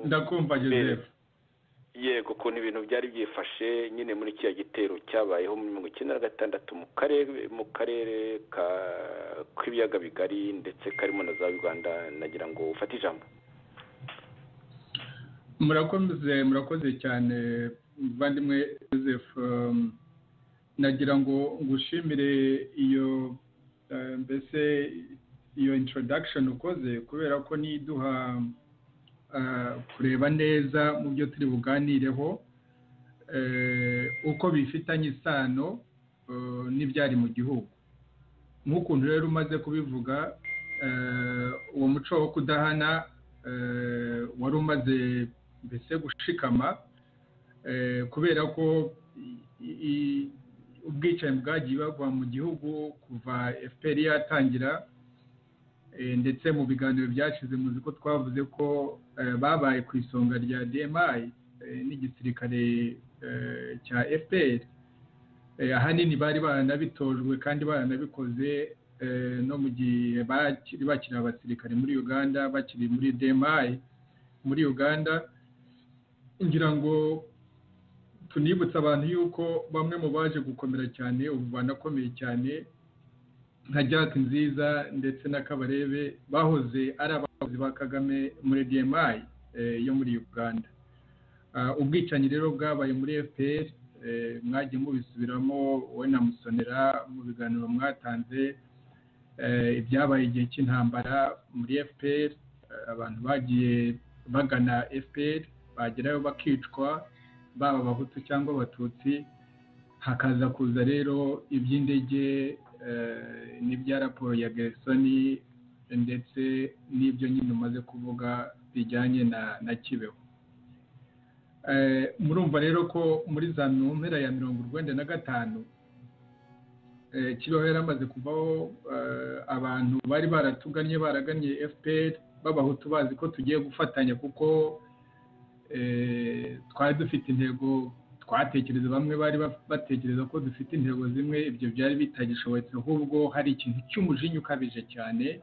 ndakumva Joseph. Yego ukuntu ibintu byari byifashe nyine muri kiriya gitero cyabayeho muri 1996 mu karere k'ibiyaga bigari ndetse karimo na za Uganda. Nagira ngo ufate ijambo. murakoze cyane muvandimwe Joseph. Nagira ngo ngushimire iyo mbese iyo introduction ukoze, kubera ko niduha kureba neza mu byo turi buganireho uko bifitanye isano n'ibyari mu gihugu. Nk'ukuntu rero umaze kubivuga, uwo muco wo kudahana wari umaze mbese gushikama, kubera ko ubwicanyi bwagiye bava mu gihugu kuva FPR yatangira, ndetse mu biganiro byashize muzi ko twavuze ko babaye ku isonga rya DMI n'igisirikare cya FPR. Ahanini bari baranabitojwe kandi baranabikoze no mu gihe bakiri abasirikare muri Uganda, bakiri muri DMI muri Uganda. Ngira ngo tunibutsa abantu yuko bamwe mu baje gukomera cyane ubu banakomeye cyane nka Jack Nziza ndetse na Kabarebe bahoze ari abakozi ba Kagame muri DMI yo muri Uganda. Ubwicanyi rero bwabaye muri FPR, mwagiye mubisubiramo wowe na Musonera mu biganiro mwatanze. Ibyabaye igihe cy'intambara muri FPR, abantu bagiye bagana FPR bagerayo bakicwa, baba abahutu cyangwa abatutsi. Hakaza kuza rero iby'indege n'ibya raporo ya Gersoni ndetse n'ibyo nyine umaze kuvuga bijyanye na Kibeho. Murumva rero ko muri za mpera ya 1995 Kibeho yaramaze kuvaho. Abantu bari baraganye FPR b'abahutu bazi ko tugiye gufatanya, kuko twari dufite intego twatekereza, bamwe bari batekereza ko dufite intego zimwe. Ibyo byari bitagishobotse, ahubwo hari ikintu cy'umujinya ukabije cyane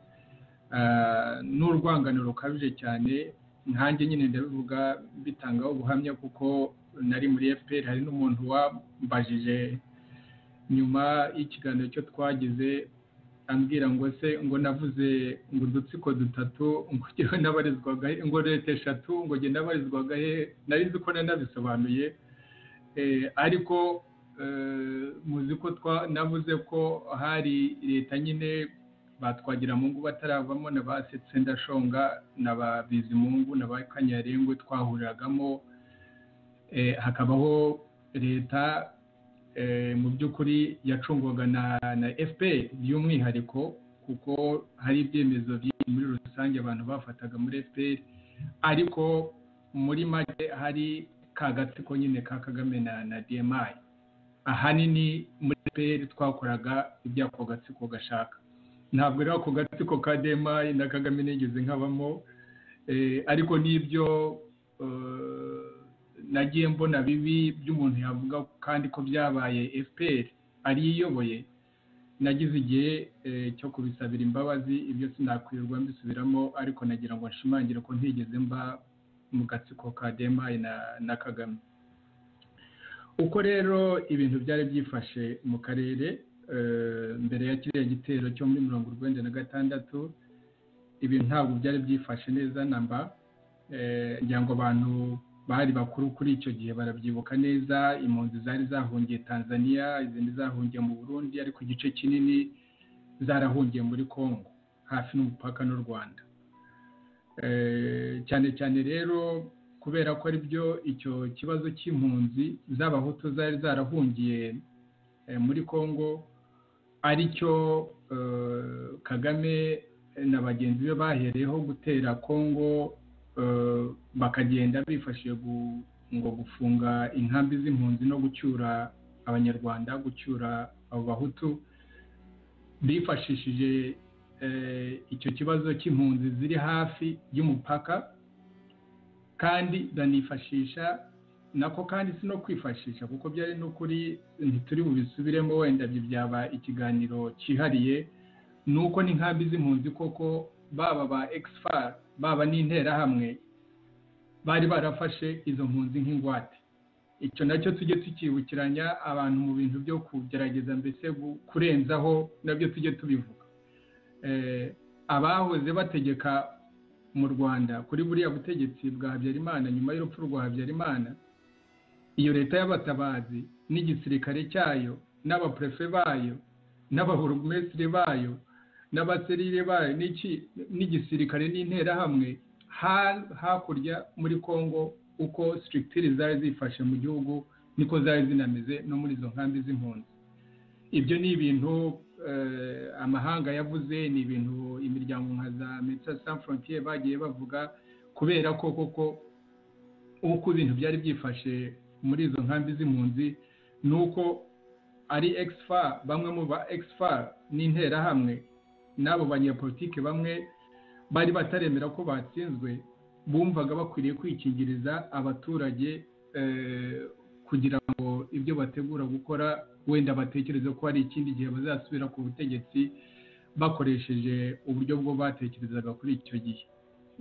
n'urwangano rukabije cyane. Nkanjye nyine ndabivuga bitangaho ubuhamya kuko nari muri FPR. Hari n'umuntu wambajije nyuma y'ikiganiro cyo twagize ambwira ngo se ngo navuze ngo udutsiko dutatu ngo njyewe nabarizwaga ngo leta eshatu ngo njye nabarizwaga he. Nari nzi ko nanabisobanuye, ariko muzi ko navuze ko hari leta nyine batwagiramungu bataravamo na ba Sendashonga na ba Bizimungu na ba Kanyarengwe twahuriragamo. Hakabaho leta mu by'ukuri yacungwaga na FPR by'umwihariko, kuko hari ibyemezo byinshi muri rusange abantu bafataga muri FPR, ariko muri make hari ka gatsiko nyine ka Kagame na DMI. Ahanini muri FPR twakoraga ibyo ako gatsiko gashaka. Ntabwo rero ako gatsiko ka DMI na Kagame nigeze nkabamo, ariko n'ibyo nagiye mbona bibi by'umuntu yavuga kandi ko byabaye FPR ariyoboye. Nagize igihe cyo kubisabira imbabazi, ibyo sinakwirwa mbisubiramo, ariko nagira ngo nshimangire ko ntigeze mba mu gatsiko ka DMI na Kagame. Uko rero ibintu byari byifashe mu karere mbere ya kiriya gitero cyo muri 1996, ibintu ntabwo byari byifashe neza namba. Ngira ngo abantu bari bakuru kuri icyo gihe barabyibuka neza. Impunzi zari zahungiye Tanzania, izindi zahungiye mu Burundi, ariko igice kinini zarahungiye muri Kongo hafi n'umupaka n'u Rwanda. Cyane cyane rero kubera ko ari byo icyo kibazo cy'impunzi z'abahutu zari zarahungiye muri Kongo, aricyo Kagame na bagenzi be bahereyeho gutera Kongo, bakagenda bifashije ngo gufunga inkambi z'impunzi no gucyura abanyarwanda, gucyura abo bahutu. Bifashishije icyo kibazo cy'impunzi ziri hafi y'umupaka, kandi banifashisha nako, kandi si no kwifashisha kuko byari n'ukuri ntituri bubisubiremo, wenda byaba ikiganiro cyihariye. Nuko n'inkambi z'impunzi koko baba ba Exfar baba n'interahamwe bari barafashe izo mpunzi nk'ingwate. Icyo nacyo tujye tukibukiranya abantu mu bintu byo kugerageza mbese kurenzaho nabyo tujye tubivuga. Abahoze bategeka mu Rwanda kuri buriya butegetsi bwa Habyarimana nyuma y'urupfu rwa Habyarimana, iyo leta y'abatabazi n'igisirikare cyayo n'abaprefe bayo n'ababurugumesitiri bayo n'abaserire bayo n'igisirikare n'interahamwe hakurya muri Kongo, uko structure zari zifashe mu gihugu niko zari zinameze no muri izo nkambi z'impunzi. Ibyo ni ibintu amahanga yavuze, ni ibintu imiryango nka za Médecins Sans Frontières bagiye bavuga, kubera ko koko uko ibintu byari byifashe muri izo nkambi z'impunzi nuko ari exfa, bamwe mu ba exfa n'interahamwe n'abo banyapolitike bamwe bari bataremera ko batsinzwe, bumvaga bakwiriye kwikingiriza abaturage kugira ngo ibyo bategura gukora wenda batekereze ko hari ikindi gihe bazasubira ku butegetsi bakoresheje uburyo bwo batekerezaga kuri icyo gihe.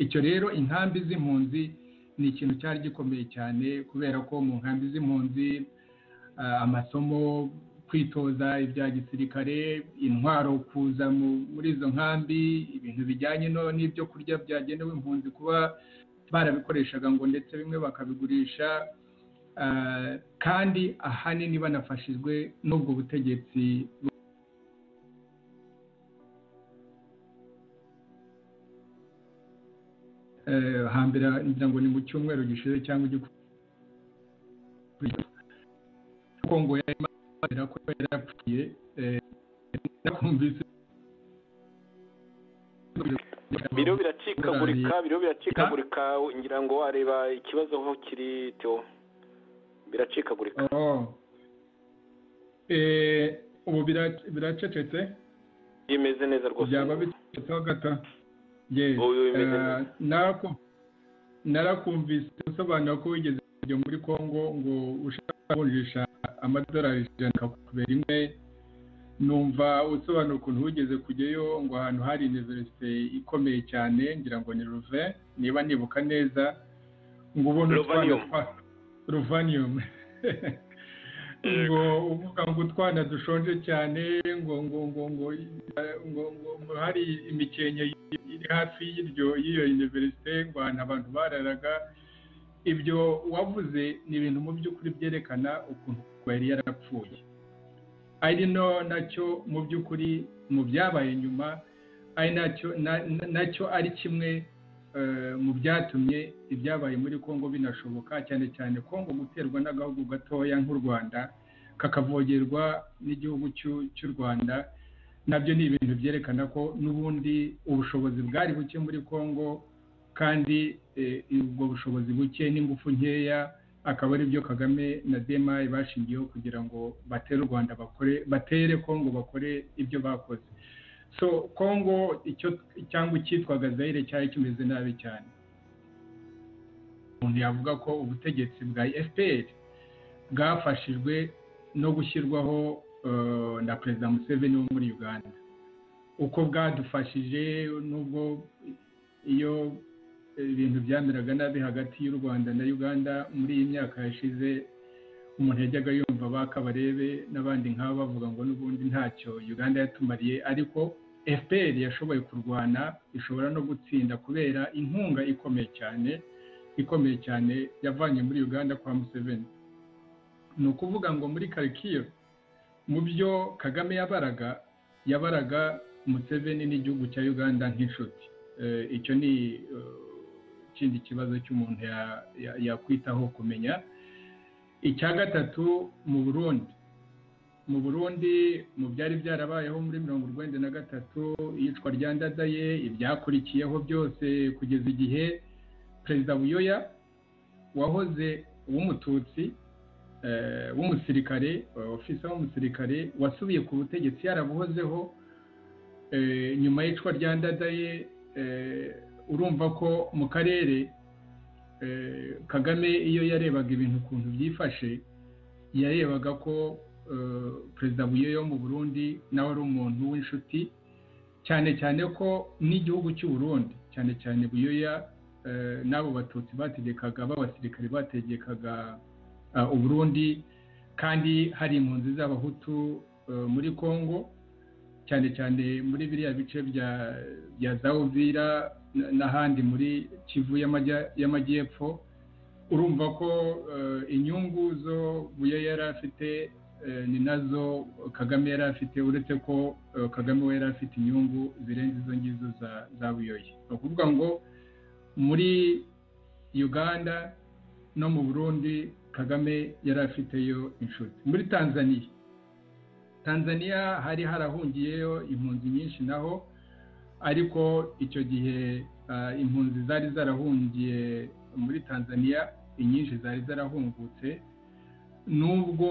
Icyo rero inkambi z'impunzi ni ikintu cyari gikomeye cyane, kubera ko mu nkambi z'impunzi amasomo, kwitoza ibya gisirikare, intwaro kuza muri izo nkambi, ibintu bijyanye n'ibyo kurya byagenewe impunzi kuba barabikoreshaga ngo ndetse bimwe bakabigurisha, kandi ahanini banafashijwe n'ubwo butegetsi hambere ngira ngo ni mu cyumweru gishize cyangwa Kongo yarimo ko yarapfuye, nakumvise biro biracikagurika ngira ngo wareba ikibazo aho kiri Theo, biracikagurika. Ubu biracecetse, bimeze neza rwose, byaba bicetseho gato. Narakumvise usobanura ko wigeze kujya muri Kongo ngo ushaka kuvunjisha amadolari 100 kubera imwe. Numva usobanura ukuntu wigeze kujyayo ngo ahantu hari universite ikomeye cyane, ngira ngo ni Louvain niba nibuka neza, ngo ubone Rovanium ngo uvuga ngo utwana dushonje cyane, ngo hari imikenke iri hafi y'iyo universite, ngo abantu bararaga. Ibyo wavuze ni ibintu mu by'ukuri byerekana ukuntu yari yarapfuye, ari nacyo mu by'ukuri mu byabaye nyuma, ari nacyo ari kimwe mu byatumye ibyabaye muri Kongo binashoboka, cyane cyane Kongo guterwa n'agahugu gatoya nk'u Rwanda kakavogerwa n'igihugu cy'u Rwanda. Nabyo ni ibintu byerekana ko n'ubundi ubushobozi bwari buke muri Kongo, kandi ubwo bushobozi buke n'ingufu nkeya akaba ari byo Kagame na DMI bashingiyeho kugira ngo batere u Rwanda batere Kongo bakore ibyo bakoze. So Kongo cyangwa icyitwaga Zaire cyari kimeze nabi cyane. Umuntu yavuga ko ubutegetsi bwa FPR bwafashijwe no gushyirwaho na Perezida Museveni wo muri Uganda. Uko bwadufashije nubwo iyo ibintu byameraga nabi hagati y'u Rwanda na Uganda muri iyi myaka yashize, umuntu yajyaga yumva bakabarebe n'abandi nk'abo bavuga ngo n'ubundi ntacyo Uganda yatumariye, ariko FPR yashoboye kurwana, ishobora no gutsinda kubera inkunga ikomeye cyane yavanye muri Uganda kwa Museveni. Ni ukuvuga ngo muri Kharkiv mu byo Kagame yabaraga Museveni n'igihugu cya Uganda nk'inshuti. Icyo ni ikindi kibazo cy'umuntu yakwitaho kumenya. Icya gatatu, mu Burundi mu byari byarabayeho muri 1993, iyicwa rya Ndadaye, ibyakurikiyeho byose kugeza igihe Perezida Buyoya wahoze w'umututsi w'umusirikare, ofisa w'umusirikare wasubiye ku butegetsi yarabuhozeho nyuma y'icwa rya Ndadaye. Urumva ko mu karere Kagame iyo yarebaga ibintu ukuntu byifashe, yarebaga ko Perezida Buyoya wo mu Burundi nawe ari umuntu w'inshuti, cyane ko n'igihugu cy'u Burundi cyane cyane Buyoya n'abo batutsi bategekaga b'abasirikare bategekaga Uburundi, kandi hari impunzi z'abahutu muri Kongo, cyane cyane muri biriya bice bya za Uvira n'ahandi muri Kivu y'amajyepfo. Urumva ko inyungu zo Buyoya yari afite ni nazo Kagame yari afite, uretse ko Kagame we yari afite inyungu zirenze izo ngizo za Buyoya. Ni ukuvuga ngo muri Uganda no mu Burundi Kagame yari afiteyo inshuti. Muri Tanzania hari harahungiyeyo impunzi nyinshi naho, ariko icyo gihe impunzi zari zarahungiye muri Tanzania inyinshi zari zarahungutse, nubwo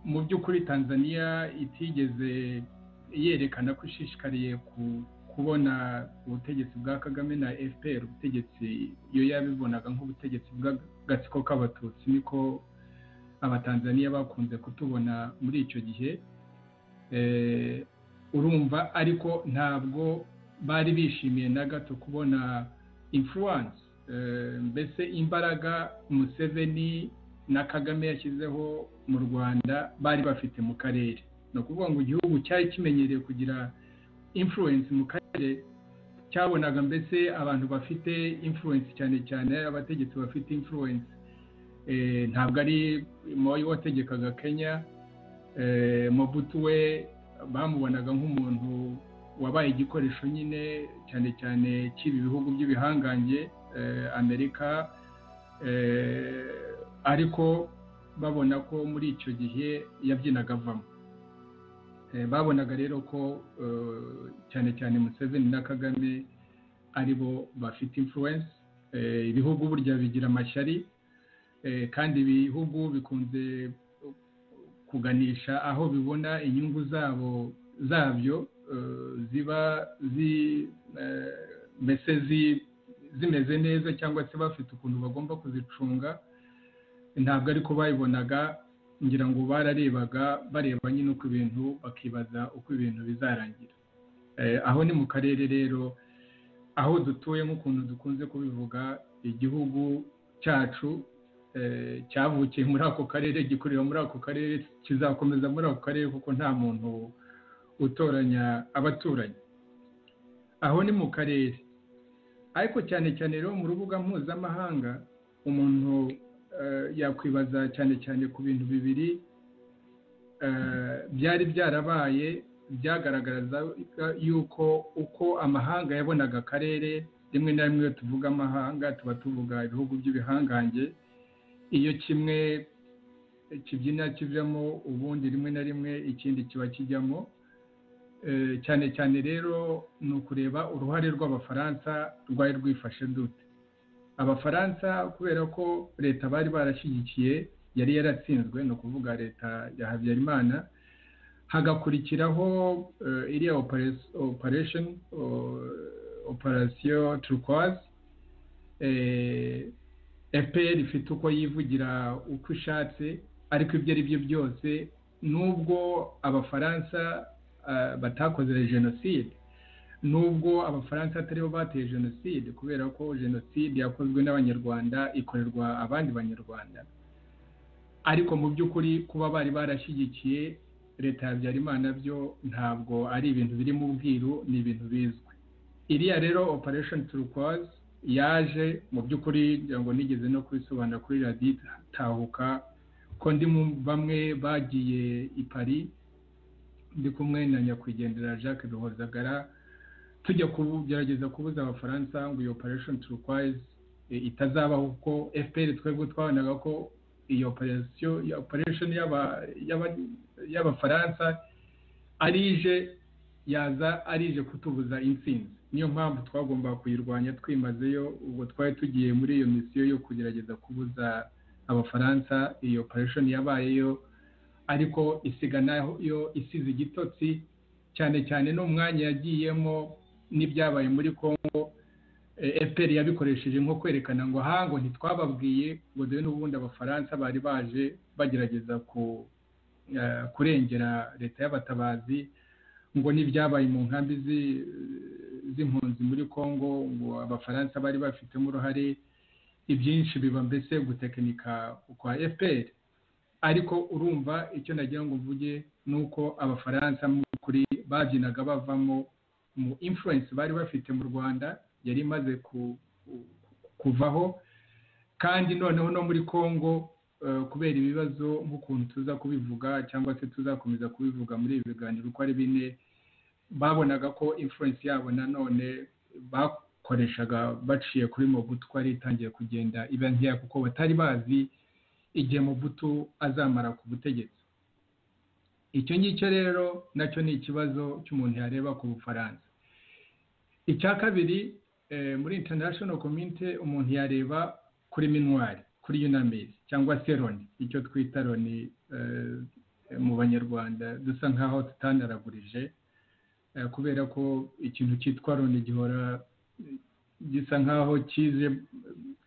mu by'ukuri Tanzania itigeze yerekana ko ishishikariye kubona ubutegetsi bwa Kagame na FPR, ubutegetsi iyo yabibonaga nk'ubutegetsi bw'agatsiko k'abatutsi, niko abatanzania bakunze kutubona muri icyo gihe. Urumva ariko ntabwo bari bishimiye na gato kubona influence, mbese imbaraga Museveni na Kagame yashyizeho mu Rwanda bari bafite mu karere. No kuvuga ngo igihugu cyari kimenyereye kugira influence mu karere, cyabonaga mbese abantu bafite influence, cyane cyane abategetsi bafite influence. Ntabwo ari Moi wategekaga Kenya, Mobutu we bamubonaga nk'umuntu wabaye igikoresho nyine cyane cyane cy'ibi bihugu by'ibihangange Amerika, ariko babona ko muri icyo gihe yabyinaga avamo. Babonaga rero ko cyane cyane Museveni na Kagame aribo bafite influence. Ibihugu burya bigira amashyari, kandi ibihugu bikunze kuganisha aho bibona inyungu zabyo ziba mbese zimeze neza, cyangwa se bafite ukuntu bagomba kuzicunga. Ntabwo ariko bayibonaga, ngira ngo bareba nyine uko ibintu, bakibaza uko ibintu bizarangira. Aho ni mu karere rero aho dutuye, nk'ukuntu dukunze kubivuga, igihugu cyacu cyavukiye muri ako karere, gikurira muri ako karere, kizakomeza muri ako karere, kuko nta muntu utoranya abaturanyi. Aho ni mu karere, ariko cyane cyane rero mu rubuga mpuzamahanga umuntu yakwibaza cyane cyane ku bintu bibiri byari byarabaye byagaragaza yuko uko amahanga yabonaga akarere. Rimwe na rimwe tuvuga amahanga tuba tuvuga ibihugu by'ibihangange, iyo kimwe kibyina kivamo ubundi rimwe na rimwe ikindi kiba kijyamo. Cyane cyane rero ni ukureba uruhare rw'Abafaransa rwari rwifashe dute. Abafaransa kubera ko leta bari barashyigikiye yari yaratsinzwe, no kuvuga leta ya Habyarimana, hagakurikiraho iriya operation Turquoise. FPR ifite uko yivugira uko ishatse, ariko ibyo ari byo byose, nubwo Abafaransa batakoze jenoside, nubwo Abafaransa atari bo bateye jenoside, kubera ko jenoside yakozwe n'Abanyarwanda ikorerwa abandi Banyarwanda, ariko mu by'ukuri kuba bari barashyigikiye leta ya Habyarimana byo ntabwo ari ibintu biri mu bwiru, ni ibintu bizwi. Iriya rero operation Turquoise yaje mu by'ukuri, ngo nigeze no kubisobanura kuri radio Tahuka, ko bamwe bagiye i Paris ndi kumwe na nyakwigendera Jacques Ruhozagara, tujya kugerageza kubuza Abafaransa ngo iyo operation Turquoise itazabaho, kuko FPR twebwe twabonaga ko iyo operation y'Abafaransa arije kutubuza intsinzi. Niyo mpamvu twagomba kuyirwanya twimazeyo. Ubwo twari tugiye muri iyo misiyo yo kugerageza kubuza Abafaransa iyo operation yabayeyo, ariko isiganayo isize igitotsi, cyane cyane n'umwanya yagiyemo n'ibyabaye muri Kongo. FPR yabikoresheje nko kwerekana ngo ngo ntitwababwiye, ngo dore n'ubundi Abafaransa bari baje bagerageza kurengera leta y'abatabazi, ngo n'ibyabaye mu nkambi z'impunzi muri Congo ngo abafaransa bari bafitemo uruhare, ibyinshi biba mbese gutekinika kwa FPR. Ariko urumva icyo nagira ngo mvuge nuko abafaransa kuri babyinaga bavamo mu influence bari bafite mu Rwanda yari imaze kuvaho, kandi noneho no muri Congo kubera ibibazo nk'ukuntu tuza kubivuga cyangwa se tuzakomeza kubivuga muri ibi biganiro uko ari bine, babonaga ko influence yabo nanone bakoreshaga baciye kuri Mobutu ko ari itangiye kugenda iba nkeya, kuko batari bazi igihe Mobutu azamara ku butegetsi. Icyo ngicyo rero nacyo ni ikibazo cy'umuntu yareba ku Bufaransa. Icya kabiri, muri international community umuntu yareba kuri Minuar, kuri UNAMIR cyangwa se Loni, icyo twita Loni mu Banyarwanda dusa nkaho tutanaragurije, kubera ko ikintu cyitwa Loni gihora gisa nkaho kize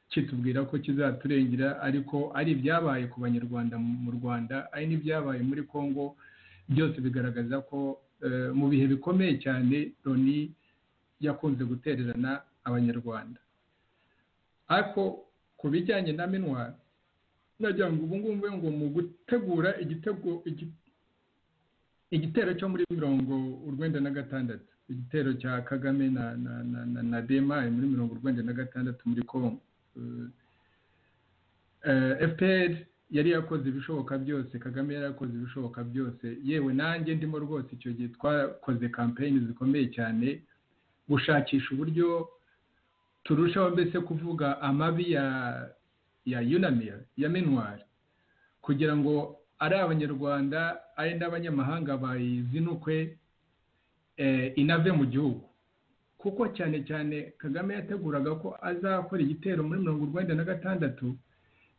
kitubwira ko kizaturengera, ariko ari ibyabaye ku Banyarwanda mu Rwanda, ari n'ibyabaye muri Congo, byose bigaragaza ko mu bihe bikomeye cyane Loni yakunze gutererana Abanyarwanda. Ariko ku bijyanye na Minuar, nagira ngo ubu ngubu ngo mu gutegura igitero cyo muri 1996, igitero cya Kagame na DMI muri 1996 muri Congo, FPR yari yakoze ibishoboka byose, Kagame yari yakoze ibishoboka byose, yewe nanjye ndimo rwose icyo gihe twakoze campaign zikomeye cyane gushakisha uburyo turushaho mbese kuvuga amabi ya UNAMIR, ya Minuar, kugira ngo ari Abanyarwanda ari n'abanyamahanga bayizinukwe inave mu gihugu. Kuko cyane cyane Kagame yateguraga ko azakora igitero muri 1996,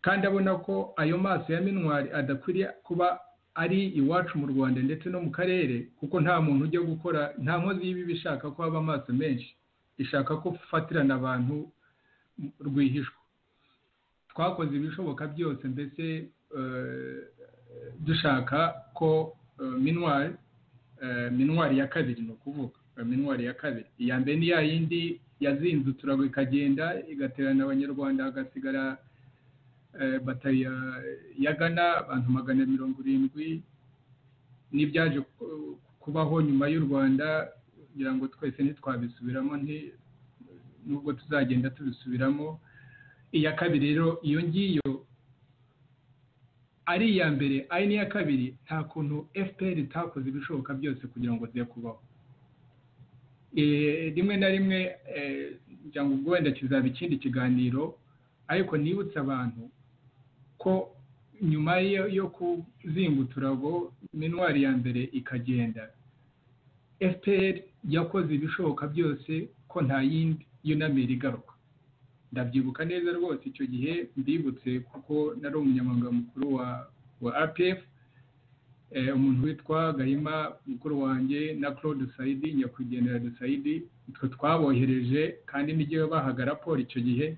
kandi abona ko ayo maso ya Minuar adakwiriye kuba ari iwacu mu Rwanda ndetse no mu karere, kuko nta muntu ujya gukora, nta nkozi y'ibibi ishaka ko haba amaso menshi, ishaka ko fatirana abantu rwihishwa. Twakoze ibishoboka byose mbese dushaka ko Minuar ya kabiri, no kuvuga Minuar ya kabiri, iya mbere ni ya yindi yazinze uturago ikagenda igaterana Abanyarwanda, hagasigara bataya yagana abantu 170, n'ibyaje kubaho nyuma y'u Rwanda kugira ngo twese ntitwabisubiramo, nubwo tuzagenda tubisubiramo. Iya kabiri rero iyo ngiyo ari iya mbere ari n'iya kabiri, nta kuntu FPR itakoze ibishoboka byose kugira ngo ziye kubaho. Rimwe na rimwe cyangwa ubwo wenda kizaba ikindi kiganiro, ariko nibutsa abantu ko nyuma yo kuzinga uturago Minuar ya mbere ikagenda, FPR yakoze ibishoboka byose ko nta yindi UNAMIR igaruka. Ndabyibuka neza rwose icyo gihe, mbibutse kuko nari umunyamabanga mukuru wa RPF, umuntu witwa Gahima mukuru wanjye na Claude Saidi, nyakwigendera Saidi, twe twabohereje kandi n'igihe bahaga raporo icyo gihe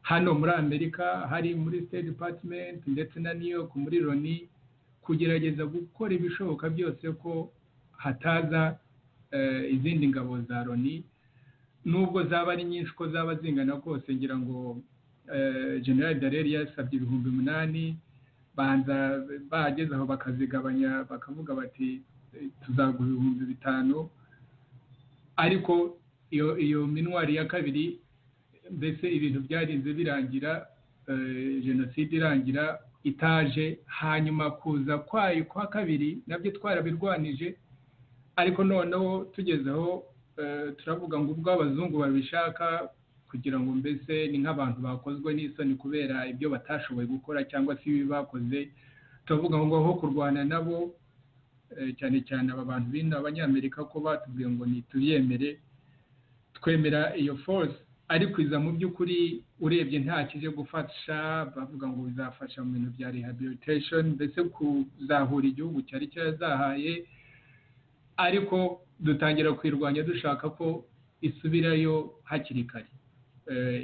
hano muri Amerika, hari muri State Department ndetse na New York muri Loni, kugerageza gukora ibishoboka byose ko hataza izindi ngabo za Loni, nubwo zaba ari nyinshi, ko zaba zingana kose. Ngira ngo General Dallaire yasabye 8,000, banza bageze aho bakazigabanya bakavuga bati tuzaguha 5,000, ariko iyo Minuar ya kabiri mbese ibintu byarinze birangira, jenoside irangira itaje. Hanyuma kuza kwayo kwa kabiri nabyo twarabirwanije, ariko noneho tugezeho turavuga ngo ubwo abazungu babishaka, kugira ngo mbese ni nk'abantu bakozwe n'isoni kubera ibyo batashoboye gukora cyangwa se ibi bakoze, turavuga ngo aho kurwana nabo, cyane cyane aba bantu b'Abanyamerika ko batubwiye ngo nituyemere, twemera iyo force, ariko iza mu by'ukuri urebye nta kije gufasha. Bavuga ngo bizafasha mu bintu bya rehabilitation, mbese kuzahura igihugu cyari cyazahaye, ariko dutangira kwirwanya dushaka ko isubirayo hakiri kare.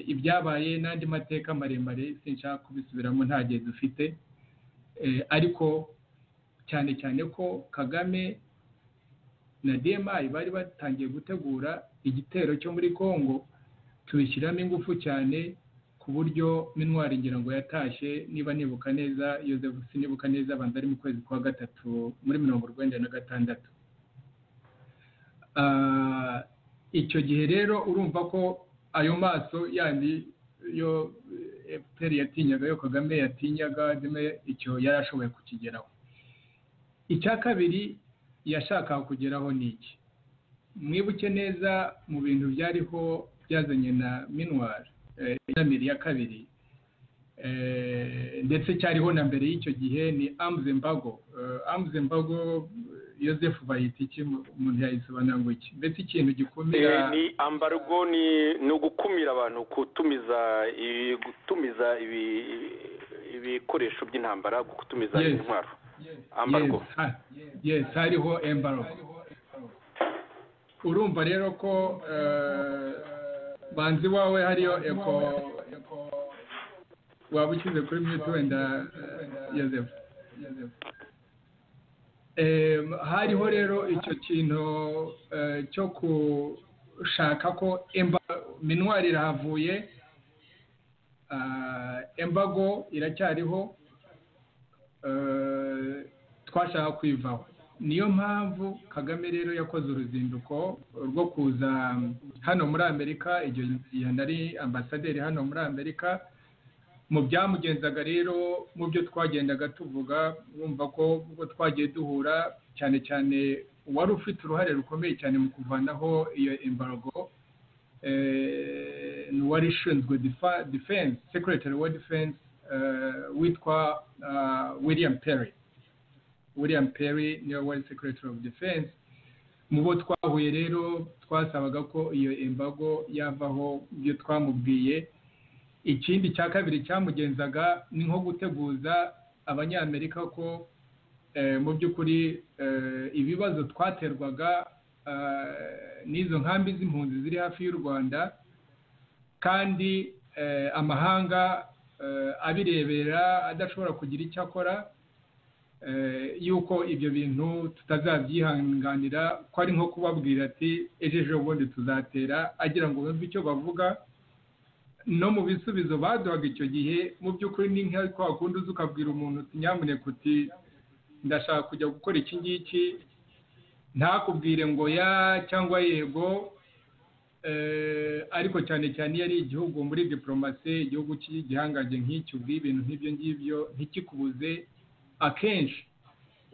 Ibyabaye n'andi mateka maremare sinshaka kubisubiramo, nta gihe dufite, ariko cyane cyane ko Kagame na DMI bari batangiye gutegura igitero cyo muri Congo tubishyiramo ingufu cyane ku buryo Minwari ngira ngo yatashye niba nibuka neza Joseph sinibuka neza abanza ari mu kwezi kwa gatatu muri 1996. Icyo gihe rero urumva ko ayo maso yandi yo FPR yatinyaga yo Kagame yatinyaga icyo yarashoboye kukigeraho. Icya kabiri yashakaga kugeraho niki, mwibuke neza mu bintu byariho byazanye na Minwari inamiri ya kabiri ndetse cyariho na mbere y'icyo gihe ni arms embargo Joseph bayita iki umuntu yayisobanura ngo iki, mbese ikintu gikomera ni embargo ni ugukumira abantu gutumiza ibikoresho by'intambara, gutumiza intwaro. Embargo. Yes, hariho embargo. Urumva rero ko banzi wawe hariyo eko waba ukize kuri mute wenda Joseph. Hariho rero icyo kintu cyo gushaka ko Minwari irahavuye, embargo iracyariho, twashaka kwivaho. Niyo mpamvu Kagame rero yakoze uruzinduko rwo kuza hano muri Amerika, igihe yari ambasaderi hano muri Amerika. Mu byamugenzaga rero mu byo twagendaga tuvuga, wumva ko ubwo twagiye duhura cyane cyane wari ufite uruhare rukomeye cyane mu kuvanaho iyo embargo, wari ushinzwe defense, secretary wa defense witwa William Perry niwe wari secretary of defense. Mu bo twahuye rero twasabaga ko iyo embargo yavaho, ibyo twamubwiye. Ikindi cya kabiri cyamugenzaga ni nko guteguza abanyamerika ko mu by'ukuri ibibazo twaterwaga n'izo nkambi z'impunzi ziri hafi y'u Rwanda, kandi amahanga abirebera adashobora kugira icyo akora, yuko ibyo bintu tutazabyihanganira, ko ari nko kubabwira ati ejo bundi tuzatera, agira ngo bumve icyo bavuga. No mu bisubizo baduhaga icyo gihe mu by'ukuri ni nka kwa kundi uzi ukabwira umuntu uti nyamuneka uti ndashaka kujya gukora iki ngiki, ntakubwire ngo ya cyangwa yego, ariko cyane cyane iyo ari igihugu muri diplomasi, igihugu cy'igihangaje nk'icyo, ibintu nk'ibyo ngibyo ntikikubuze akenshi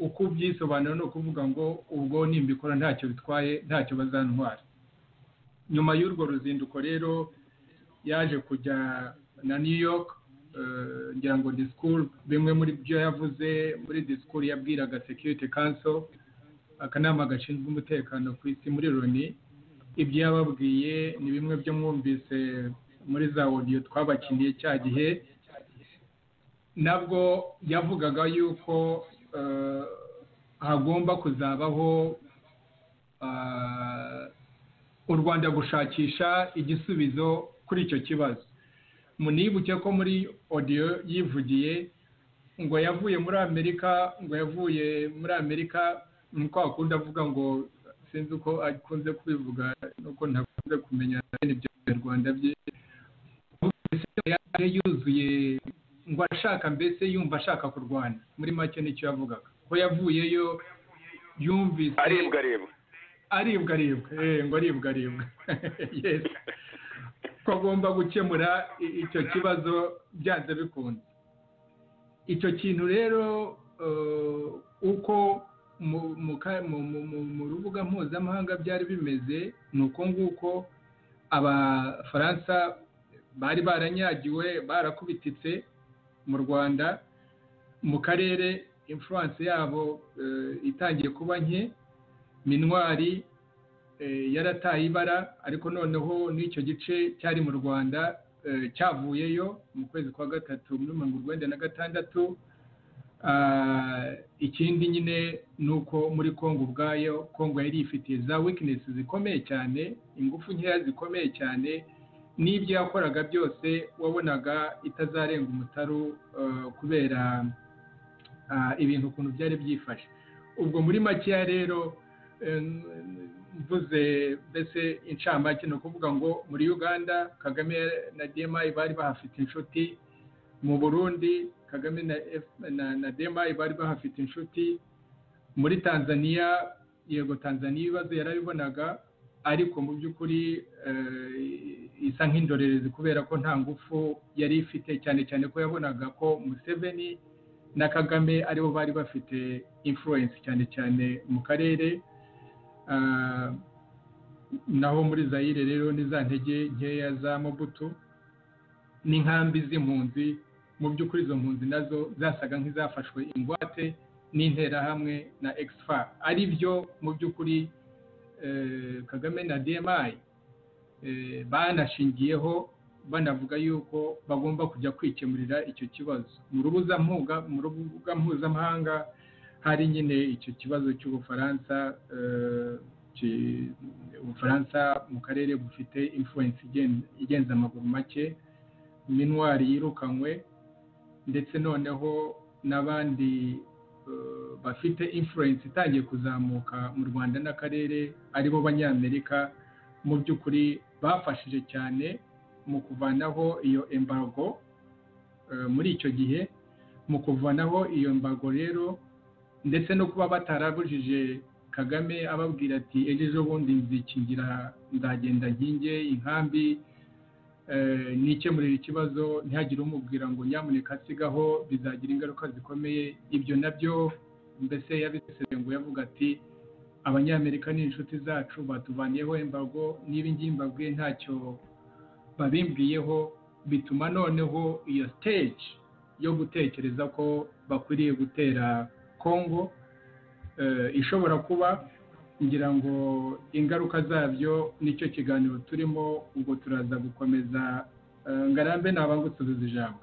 uko ubyisobanura no kuvuga ngo ubwo nimbikora ntacyo bitwaye, ntacyo bazantwara. Nyuma y'urwo ruzinduko rero yaje kujya na New York, ngira ngo discourse, bimwe muri byo yavuze muri discourse yabwiraga Security Council, akanama gashinzwe umutekano ku isi muri Loni. Ibyo yababwiye ni bimwe byo mwumvise muri za audio twabakiniye cya gihe. Nabwo yavugaga yuko hagomba kuzabaho u Rwanda gushakisha igisubizo kuri icyo kibazo. Munibuke ko muri audio yivugiye ngo yavuye muri Amerika, nuko akunda avuga ngo sinzi uko akunze kubivuga, nuko ntakunze kumenya ibyo mu Rwanda bye, yuzuye ngo ashaka, mbese yumva ashaka kurwana. Muri make nicyo yavugaga ko yavuyeyo yumvise aribwa ngo aribwa yes, ko agomba gukemura icyo kibazo byanze bikunze. Icyo kintu rero uko mu rubuga mpuzamahanga byari bimeze ni uko nguko Abafaransa bari baranyagiwe, barakubititse mu Rwanda, mu karere influence yabo itangiye kuba nke. Minwari yarataye ibara, ariko noneho n'icyo gice cyari mu Rwanda cyavuyeyo mu kwezi kwa gatatu muri 1996. Ikindi nyine nuko muri Kongo ubwayo, Kongo yari ifitiye za weakness zikomeye cyane, ingufu nkeya zikomeye cyane, n'ibyo yakoraga byose wabonaga itazarenga umutaru kubera ibintu ukuntu byari byifashe. Ubwo muri makeya rero mvuze mbese incamake ni ukuvuga ngo muri Uganda Kagame na DMI bari bahafite inshuti, mu Burundi Kagame na DMI bari bahafite inshuti, muri Tanzania yego Tanzania ibibazo yarabibonaga, ariko mu by'ukuri isa nk'indorerezi kubera ko nta ngufu yari ifite, cyane cyane ko yabonaga ko Museveni na Kagame aribo bari bafite influence cyane cyane mu karere. Naho muri Zaire rero ni za ntege nkeya za Mobutu n'inkambi z'impunzi, mu by'ukuri izo mpunzi nazo zasaga nk'izafashwe ingwate n'interahamwe na Exfa, ari byo mu by'ukuri Kagame na DMI banashingiyeho banavuga yuko bagomba kujya kwikemurira icyo kibazo mu rubuga mpuzamahanga. Hari nyine icyo kibazo cy'Ubufaransa, Ubufaransa mu karere bufite influence igenza amaguru make, Minuar yirukanywe, ndetse noneho n'abandi bafite influence itangiye kuzamuka mu Rwanda n'akarere, aribo Banyamerika mu by'ukuri bafashije cyane mu kuvanaho iyo embargo. Muri icyo gihe mu kuvanaho iyo embargo rero, ndetse no kuba batarabujije Kagame ababwira ati ejo bundi nzikingira, nzagenda nkinge inkambi nikemurira ikibazo, ntihagire umubwira ngo nyamuneka sigaho bizagira ingaruka zikomeye. Ibyo nabyo mbese yabisesenguye avuga ati Abanyamerika ni inshuti zacu, batuvaniyeho embargo, niba ngiye mbabwiye ntacyo babimbwiyeho, bituma noneho iyo stage yo gutekereza ko bakwiriye gutera Congo ishobora kuba, ngira ngo ingaruka zabyo nicyo kiganiro turimo, ubwo turaza gukomeza. Ngarambe nabangusubiza ijambo.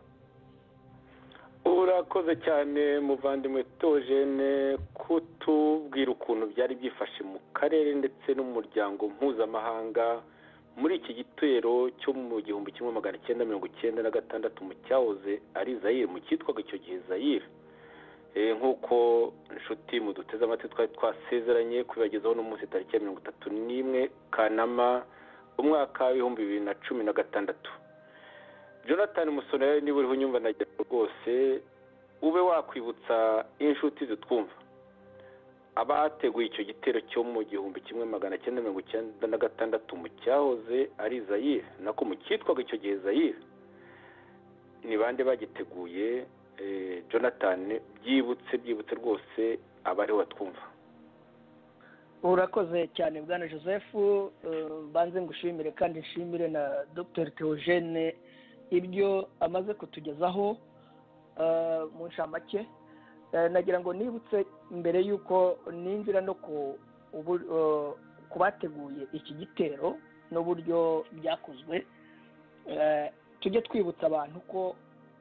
Urakoze cyane muvandimwe Theogene kutubwira ukuntu byari byifashe mu karere ndetse n'umuryango mpuzamahanga muri iki gitero cyo mu 1996 mu cyahoze ari Zaire, mu cyitwaga icyo gihe Zaire. Nk'uko inshuti mu duteze amatwi twari twasezeranye kubibagezaho n'umunsi tariki ya 31 Kanama umwaka w'2016. Jonathan Musonera, niba uriho unyumva nagira rwose ube wakwibutsa inshuti zitwumva abateguye icyo gitero cyo mu 1996 mu cyahoze ari Zaire, nako mu cyitwaga icyo gihe Zaire, ni bande bagiteguye? Jonathan, byibutse rwose abari watwumva. Urakoze cyane bwana Joseph, banze ngushimire kandi nshimire na Dr Theogene ibyo amaze kutugezaho mu nshamake. Nagira ngo nibutse mbere yuko ninjira no ku bateguye iki gitero n'uburyo byakozwe, tujye twibutsa abantu ko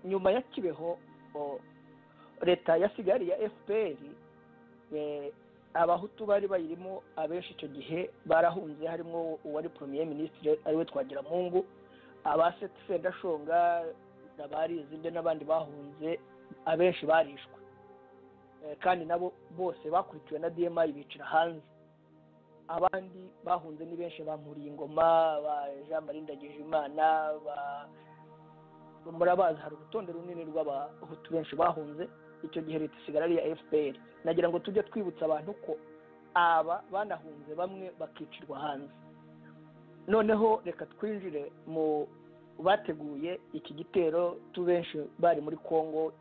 nyuma ya Kibeho leta ya Kigali ya FPR, abahutu bari bayirimo abenshi icyo gihe barahunze, harimo uwari premier ministre ariwe Twagiramungu, abasetse Sendashonga n'abarizinde n'abandi bahunze abenshi barishwe, kandi nabo bose bakurikiwe na DMI bicira hanze. Abandi bahunze ni benshi, bampuriye ingoma, ba Jean Marie Ndagijimana, murabazi hari urutonde runini rw'abahutu benshi bahunze icyo gihe leta isigara ari ya FPR. Nagira ngo tujye twibutsa abantu ko aba banahunze bamwe bakicirwa hanze. Noneho reka twinjire mu bateguye iki gitero, benshi bari muri Congo,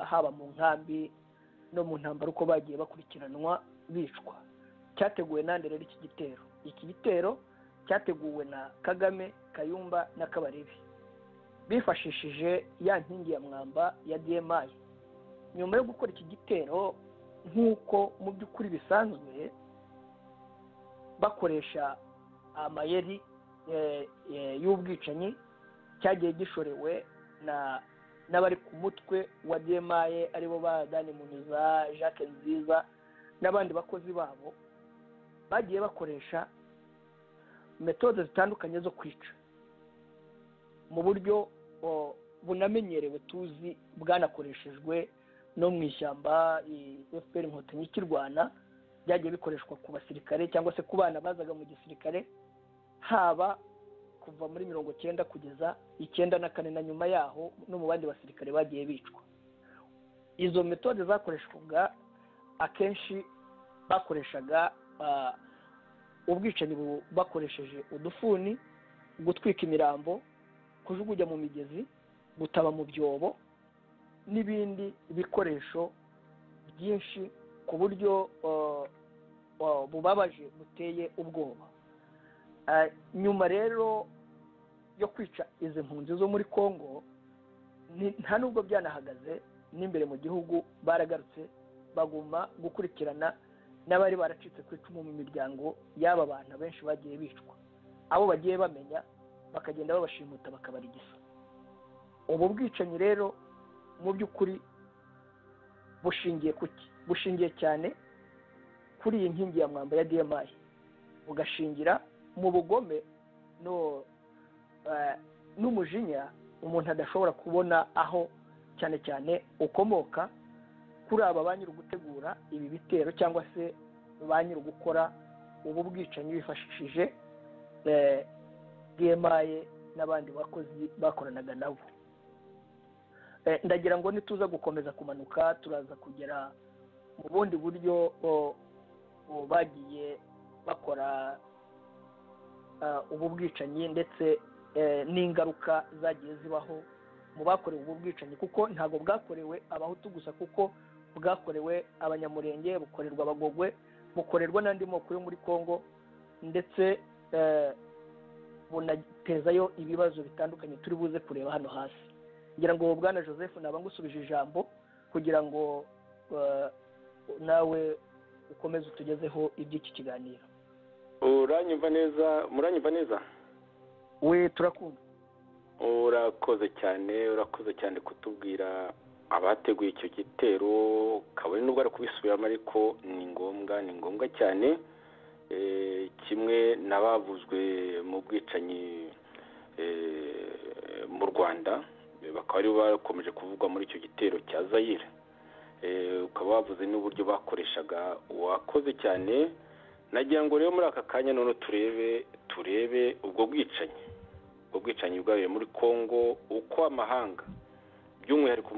haba mu nkambi no mu ntambara uko bagiye bakurikiranwa bicwa. Cyateguwe nande rero iki gitero? Iki gitero cyateguwe na Kagame, Kayumba na Kabarebe bifashishije ya nkingi ya mwamba ya DMI. Nyuma yo gukora iki gitero nk'uko mu by'ukuri bisanzwe, bakoresha amayeri y'ubwicanyi, cyagiye gishorewe n'abari ku mutwe wa DMI aribo ba Dani Muniza, Jacques Nziza n'abandi bakozi babo, bagiye bakoresha metode zitandukanye zo kwica mu buryo bunamenyerewe tuzi bwanakoreshejwe no mu ishyamba FPR Inkotanyi ikirwana byagiye bikoreshwa ku basirikare cyangwa se ku bana bazaga mu gisirikare, haba kuva muri 1990 kugeza 1994 na nyuma yaho no mu bandi basirikare bagiye bicwa. Izo metode zakoreshwaga akenshi bakoreshaga ubwicanyi bakoresheje udufuni, gutwika imirambo, kujugunya mu migezi, gutaba mu byobo n'ibindi bikoresho byinshi ku buryo bubabaje buteye ubwoba. Nyuma rero yo kwica izi mpunzi zo muri Kongo, nta nubwo byanahagaze n'imbere mu gihugu, baragarutse baguma gukurikirana n'abari baracitse ku icumu mu miryango y'aba bantu benshi bagiye bicwa, abo bagiye bamenya bakagenda babashimuta bakabarigisa. Ubu bwicanyi rero mu by'ukuri bushingiye kuki? Bushingiye cyane kuri iyi nkingi ya mwamba ya DMI, bugashingira mu bugome n'umujinya umuntu adashobora kubona aho cyane cyane ukomoka kuri aba ba nyiri gutegura ibi bitero cyangwa se ba nyiri gukora ubu bwicanyi bifashishije DMI n'abandi bakozi bakoranaga nabo. Ndagira ngo nituza gukomeza kumanuka turaza kugera mu bundi buryo bagiye bakora ubu bwicanyi ndetse n'ingaruka zagiye zibaho mu bakorewe ubu bwicanyi, kuko ntabwo bwakorewe abahutu gusa, kuko bwakorewe abanyamurenge, bukorerwa abagogwe, bukorerwa n'andi moko yo muri Kongo, ndetse bunatezayo ibibazo bitandukanye turi buze kureba hano hasi. Ngira ngo Bwana Joseph naba ngusubije ijambo kugira ngo nawe ukomeze utugezeho iby'iki kiganiro. Uranyumva neza? We turakumva. Urakoze cyane kutubwira abateguye icyo gitero, kabone nubwo ari kubisubiramo ariko ni ngombwa cyane, kimwe n'abavuzwe mu bwicanyi mu Rwanda bakaba ari bakomeje kuvugwa muri icyo gitero cya Zaire, ukaba wavuze n'uburyo bakoreshaga. Wakoze cyane. Nagira ngo rero muri aka kanya none turebe ubwo bwicanyi bwabaye muri Kongo, uko amahanga by'umwihariko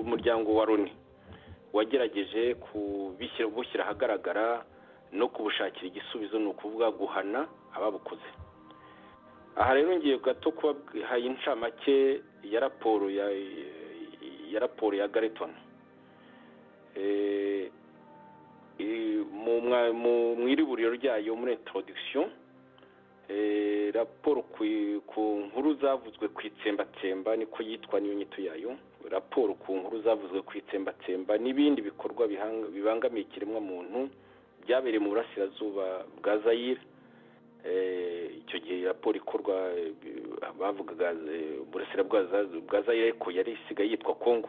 umuryango wa Loni wagerageje kubushyira ahagaragara no kubushakira igisubizo, ni ukuvuga guhana ababukoze. Aha rero ngiye gato kubaha incamake ya raporo ya Garreton. Mu iriburiro ryayo muri introduction, raporo ku nkuru zavuzwe ku itsembatsemba, niko yitwa niyo nyito yayo, raporo ku nkuru zavuzwe ku itsembatsemba n'ibindi bikorwa bibangamiye ikiremwa muntu byabereye mu burasirazuba bwa Zaire. Icyo gihe raporo ikorwa bavugaga burasirazuba bwa Zaire ariko yari isigaye yitwa Kongo.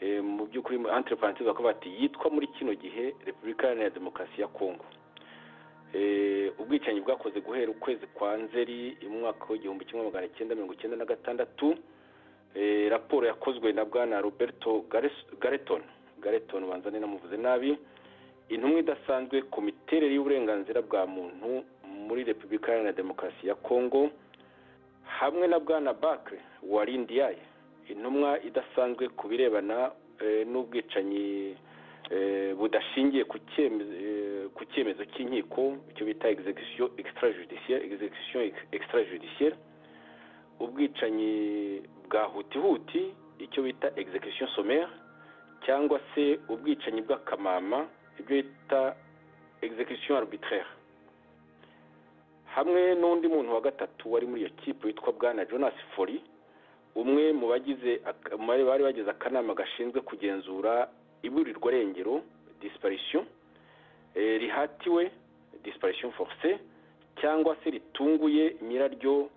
Mu by'ukuri entre parenthèses bakaba bati yitwa muri kino gihe Repubulika Iharanira Demokarasi ya Kongo. Ubwicanyi bwakoze guhera ukwezi kwa Nzeri mu mwaka w'1996. Raporo yakozwe na Bwana Roberto Garreton banzane namuvuze nabi, intumwa idasanzwe ku miterere y'uburenganzira bwa muntu muri Repubulika Iharanira Demokarasi ya Kongo, hamwe na Bwana Bakre Warindiaye, intumwa idasanzwe ku birebana n'ubwicanyi budashingiye ku cyemezo cy'inkiko, icyo bita execution extrajudiciaire, ubwicanyi bwa hutihuti, icyo bita execution sommaire, cyangwa se ubwicanyi bw'akamama, ibyo bita execution arbitraire. Hamwe n'undi muntu wa gatatu wari muri iyo kipe witwa Bwana Jonas Fori, umwe mu bari bagize akanama gashinzwe kugenzura iburirwa rengero, disparition rihatiwe, disparition forcée, cyangwa se ritunguye nyiraryo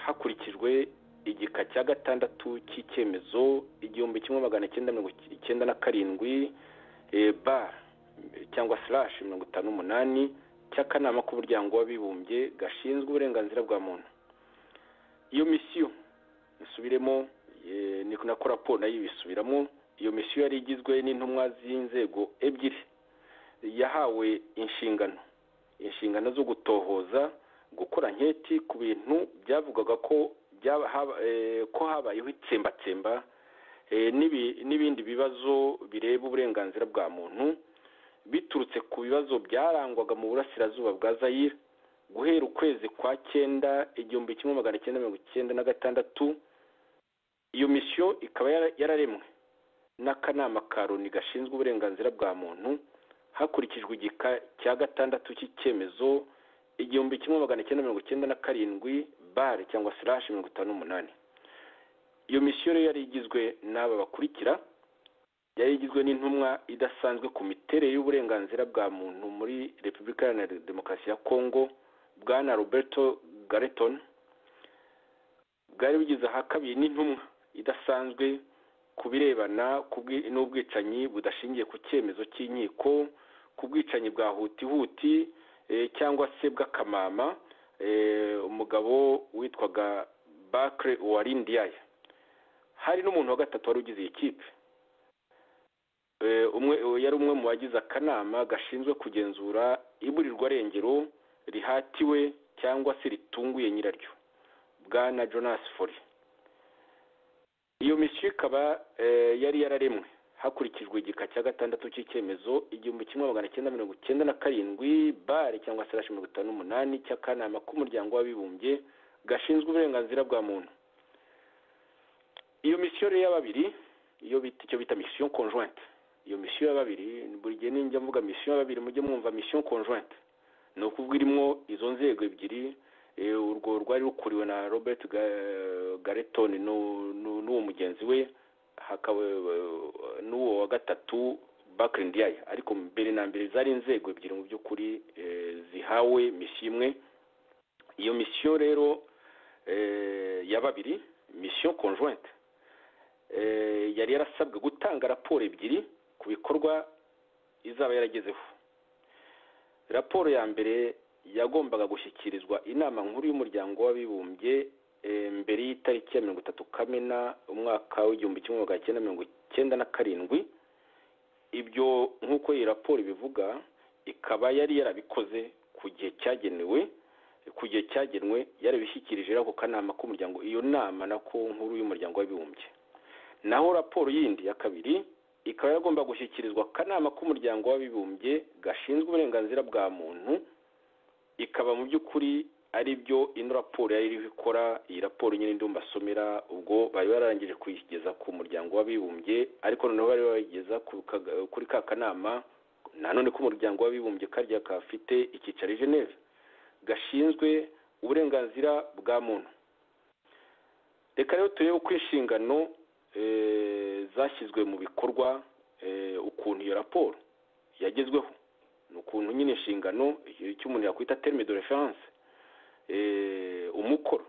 hakurikijwe igika cya 6 cy'icyemezo 1997 bar cyangwa /58 cy'akanama k'umuryango w'abibumbye gashinzwe uburenganzira bwa muntu. Iyo misiyo isubiremo ni nako raporo nayo ibisubiramo. Iyo misiyo yari igizwe n'intumwa z'inzego ebyiri yahawe inshingano zo gutohoza, gukora nketi ku bintu byavugaga ko habayeho itsembatsemba n'ibindi bibazo bireba uburenganzira bwa muntu biturutse ku bibazo byarangwaga mu burasirazuba bwa Zaire guhera ukwezi kwa 9 1996. Iyo misiyo ikaba yararemwe n'akanama ka Loni gashinzwe uburenganzira bwa muntu hakurikijwe igika cya 6 cy'icyemezo 1997/58. Iyo misiyo yari igizwe n'aba bakurikira: yari igizwe n'intumwa idasanzwe ku miterere y'uburenganzira bwa muntu muri Repubulika Iharanira Demokarasi ya Kongo, Bwana Roberto Gareton. Bwari bugize kabiri n'intumwa idasanzwe ku birebana n'ubwicanyi budashingiye ku cyemezo cy'inkiko, ku bwicanyi bwa huti cyangwa se bw'akamama, umugabo witwaga Bakre Uwarindiaye. Hari n'umuntu wa gatatu wari ugize iyi kipe, yari umwe mu bagize akanama gashinzwe kugenzura iburirwa rengero rihatiwe cyangwa se ritunguye nyiraryo, Bwana Jonas Fori. Iyo misiyo ikaba yari yararemwe hakurikijwe igika cya 6 cy'icyemezo 1997/58 cy'akanama k'umuryango w'abibumbye gashinzwe uburenganzira bwa muntu. Iyo misiyo ya babiri, icyo bita mission conjointe. Iyo misiyo ya babiri, buri gihe ninjya mvuga mission ya babiri mujye mwumva mission conjointe, ni ukuvuga irimo izo nzego ebyiri. Urwo rwari rukuriwe na Robert Gareton n'uwo mugenzi we, hakaba n'uwo wa gatatu Bakre Ndiaye. Ariko mbere na mbere zari inzego ebyiri mu by'ukuri zihawe misiyo imwe. Iyo misiyo rero ya babiri, mission conjointe, yari yarasabwe gutanga raporo ebyiri ku bikorwa izaba yaragezeho. Raporo ya mbere yagombaga gushyikirizwa inama nkuru y'umuryango w'abibumbye mbere y'itariki ya 30 Kamena umwaka w'1997. Ibyo nk'uko iyi raporo bivuga, ikaba yari yarabikoze ku gihe cyagenwe, yarabishyikirije ako kanama k'umuryango, iyo nama nako nkuru y'umuryango w'abibumbye. Naho raporo yindi ya kabiri ikaba yagomba gushyikirizwa akanama k'umuryango w'abibumbye gashinzwe uburenganzira bwa muntu, ikaba mu by'ukuri ari byo ino raporo yari iriho ikora. Iyi raporo nyine ndumva somera, ubwo bari barangije kuyigeza ku muryango w'abibumbye, ariko noneho bari bayigeza kuri ka kanama nanone k'umuryango w'abibumbye karya kafite icyicaro i Geneve gashinzwe uburenganzira bwa muntu. Reka rero turebe uko inshingano zashyizwe mu bikorwa, ukuntu iyo raporo yagezweho, n'ukuntu nyine inshingano cy'umuntu yakwita terme de référence, umukoro,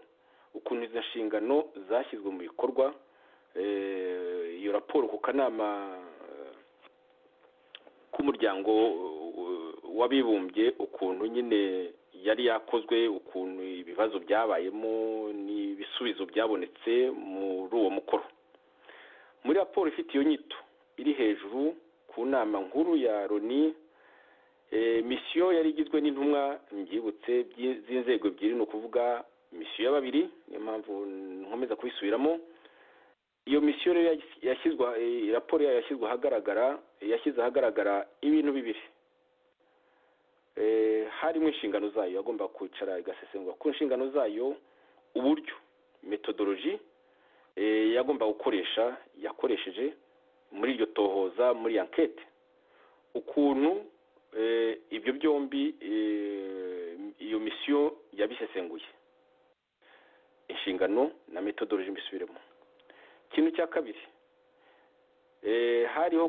ukuntu izo nshingano zashyizwe mu bikorwa. Iyo raporo ku kanama k'umuryango w'abibumbye, ukuntu nyine yari yakozwe, ukuntu ibibazo byabayemo n'ibisubizo byabonetse muri uwo mukoro. Muri raporo ifite iyo nyito iri hejuru ku nama nkuru ya Loni, misiyo yari igizwe n'intumwa mbyibutse z'inzego ebyiri, ni ukuvuga misiyo ya babiri, niyo mpamvu nkomeza kubisubiramo. Iyo misiyo rero raporo yayo yashyize ahagaragara ibintu bibiri. Harimo inshingano zayo, yagomba kwicara igasesengura ku nshingano zayo, uburyo methodology yagomba gukoresha, yakoresheje muri iryo tohoza, muri enquête, ukuntu ibyo byombi iyo misiyo yabisesenguye, inshingano na methodology mbisubiremo. Ikintu cya kabiri, hariho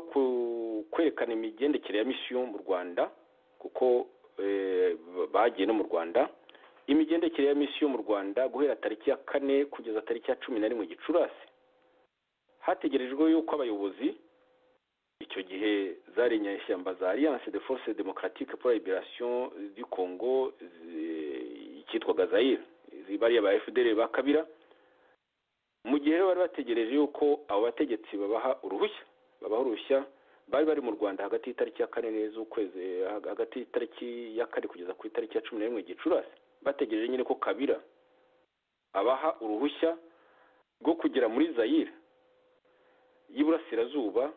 kwerekana imigendekere ya misiyo mu Rwanda, kuko bagiye no mu Rwanda. Imigendekere ya misiyo mu Rwanda guhera tariki ya 4 kugeza tariki ya 11 Gicurasi, hategerejwe yuko abayobozi icyo gihe zari inyeshyamba za Alliance des Forces Démocratiques pour la Libération du Congo, cyitwaga Zaire, bariya ba FDL ba Kabila, mu gihe bari bategereje yuko abo bategetsi babaha uruhushya bari bari mu Rwanda hagati y'itariki ya 4 z'ukwezi, hagati y'itariki ya 4 kugeza ku itariki ya 11 Gicurasi, bategereje nyine ko Kabila abaha uruhushya rwo kugera muri Zaire y'Iburasirazuba,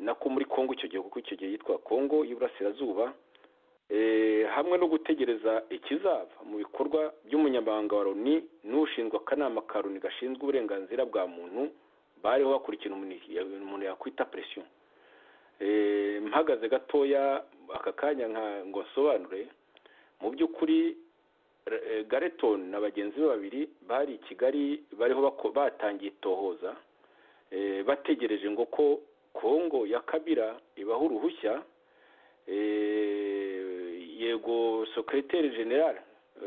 nako muri Kongo icyo gihe, kuko icyo gihe yitwa Kongo y'Iburasirazuba, hamwe no gutegereza ikizava mu bikorwa by'umunyamabanga wa Loni n'ushinzwe akanama ka Loni gashinzwe uburenganzira bwa muntu, bariho bakurikira umuntu yakwita pression. Mpagaze gatoya aka kanya ngo nsobanure, mu by'ukuri Gareton na bagenzi be babiri bari i Kigali, bariho batangiye itohoza, bategereje ngo ko Kongo ya Kabila ibaha uruhushya. Yego secrétaire général,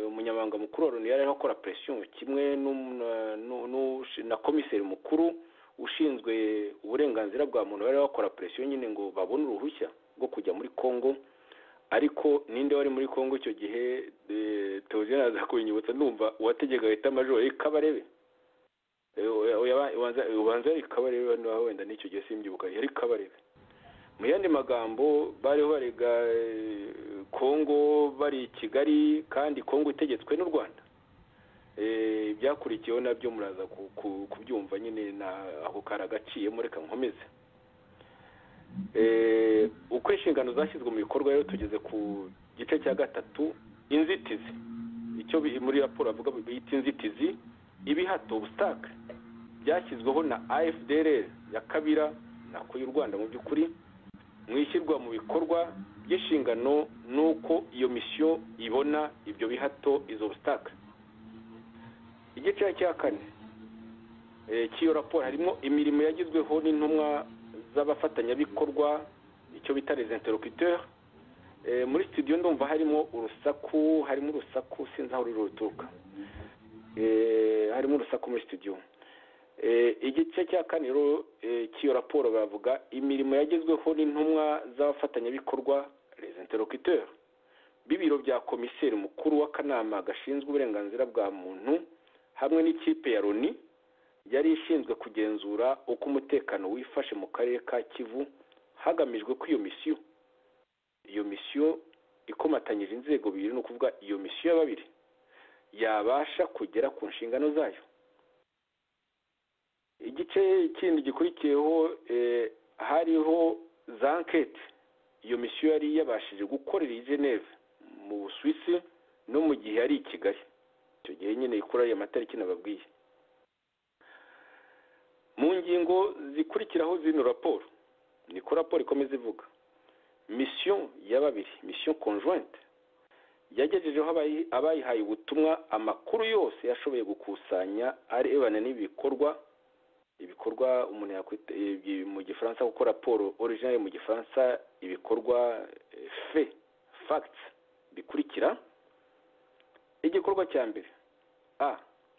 umunyamabanga mukuru wa Loni yari akora pression kimwe na komiseri mukuru ushinzwe uburenganzira bwa muntu, bari bakora pression nyine ngo babone uruhushya rwo kujya muri Kongo. Ariko ninde wari muri Kongo icyo gihe? Theogene aza kubinyibutsa, ndumva uwategeka leta major Kabarebe. Ubanza ari Kabarebe, wenda n'icyo gihe simbyibuka, yari Kabarebe. Mu yandi magambo bariho barega Kongo bari Kigali, kandi Kongo itegetswe n'u Rwanda. Byakurikiyeho nabyo muraza kubyumva nyine, aho karagaciyemo, reka nkomeze. Uko inshingano zashyizwe mu bikorwa rero tugeze ku gice cya 3, inzitizi. Icyo muri raporo avuga bita inzitizi, ibihato obstacle byashyizweho na AFDLR ya Kabila nako y'u Rwanda mu by'ukuri, mwishyirwa mu bikorwa by'inshingano nuko iyo mission ibona ibyo bihato, izo obstacle. Igice cya 4 cy'iyo raporo harimo imirimo yagizweho n'intumwa z'abafatanyabikorwa, icyo bita les interlocuteurs. Muri studio ndumva harimo urusaku sinzi aho ruturuka, harimo urusaku muri studio. Igice cya 4 rero cy'iyo raporo bavuga imirimo yagezweho n'intumwa z'abafatanyabikorwa, les interlocuteurs b'ibiro bya komiseri mukuru w'akanama gashinzwe uburenganzira bwa muntu, hamwe n'ikipe ya Loni yari ishinzwe kugenzura uko umutekano wifashe mu karere ka Kivu, hagamijwe ko iyo mission ikomatanyije inzego bibiri, no kuvuga iyo mission ya babiri yabasha kugera ku nshingano zayo. Igice kindi gikurikiyeho hariho za enquête iyo mission yari yabashije gukorera i Geneve mu Busuwisi, no mu gihe ari i Kigali. Icyo gihe nyine ikora ya matariki nababwiye. Mu ngingo zikurikiraho zino raporo, niko raporo ikomeza ivuga, mission ya babiri, mission conjointe, yagejejeho abayihaye ubutumwa amakuru yose yashoboye gukusanya arebana n'ibikorwa umuntu yakwita mu Gifaransa, kuko raporo originale mu Gifaransa ibikorwa facts bikurikira. Igikorwa cya mbere,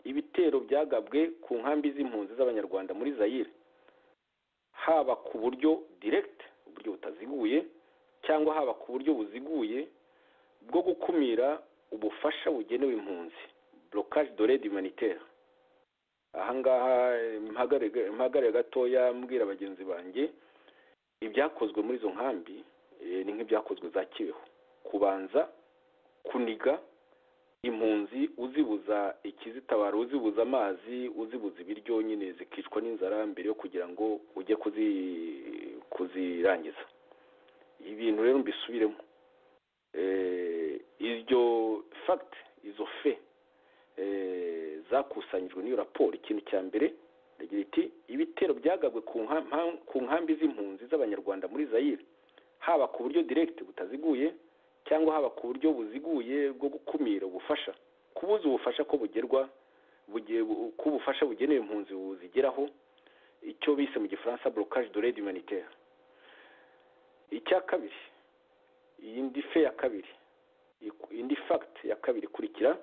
ibitero byagabwe ku nkambi z'impunzi z'abanyarwanda muri Zaire, haba ku buryo direct, uburyo butaziguye, cyangwa haba ku buryo buziguye bwo gukumira ubufasha bugenewe impunzi, blocage de l'aide humanitaire. Ahangaha mpagare gatoya mbwira abagenzi banjye, ibyakozwe muri izo nkambi ni nk'ibyakozwe za Kibeho, kubanza kuniga impunzi, uzibuza ikizitabara, uzibuza amazi, uzibuza ibiryo, nyine zikicwa n'inzara mbere yo kugira ngo ujye kuzirangiza. Ibintu rero mbisubiremo, iryo fact, izo zakusanyijwe n'iyo raporo. Ikintu cya mbere rigira iti ibitero byagabwe ku nkambi z'impunzi z'abanyarwanda muri Zaire, haba ku buryo direct butaziguye, cyangwa haba ku buryo buziguye bwo gukumira ubufasha, kubuza ubufasha ko ku bufasha bugenewe impunzi buzigeraho, icyo bise mu Gifaransa blocage de l'aide humanitaire. Icya kabiri, indi fact ya kabiri ikurikira,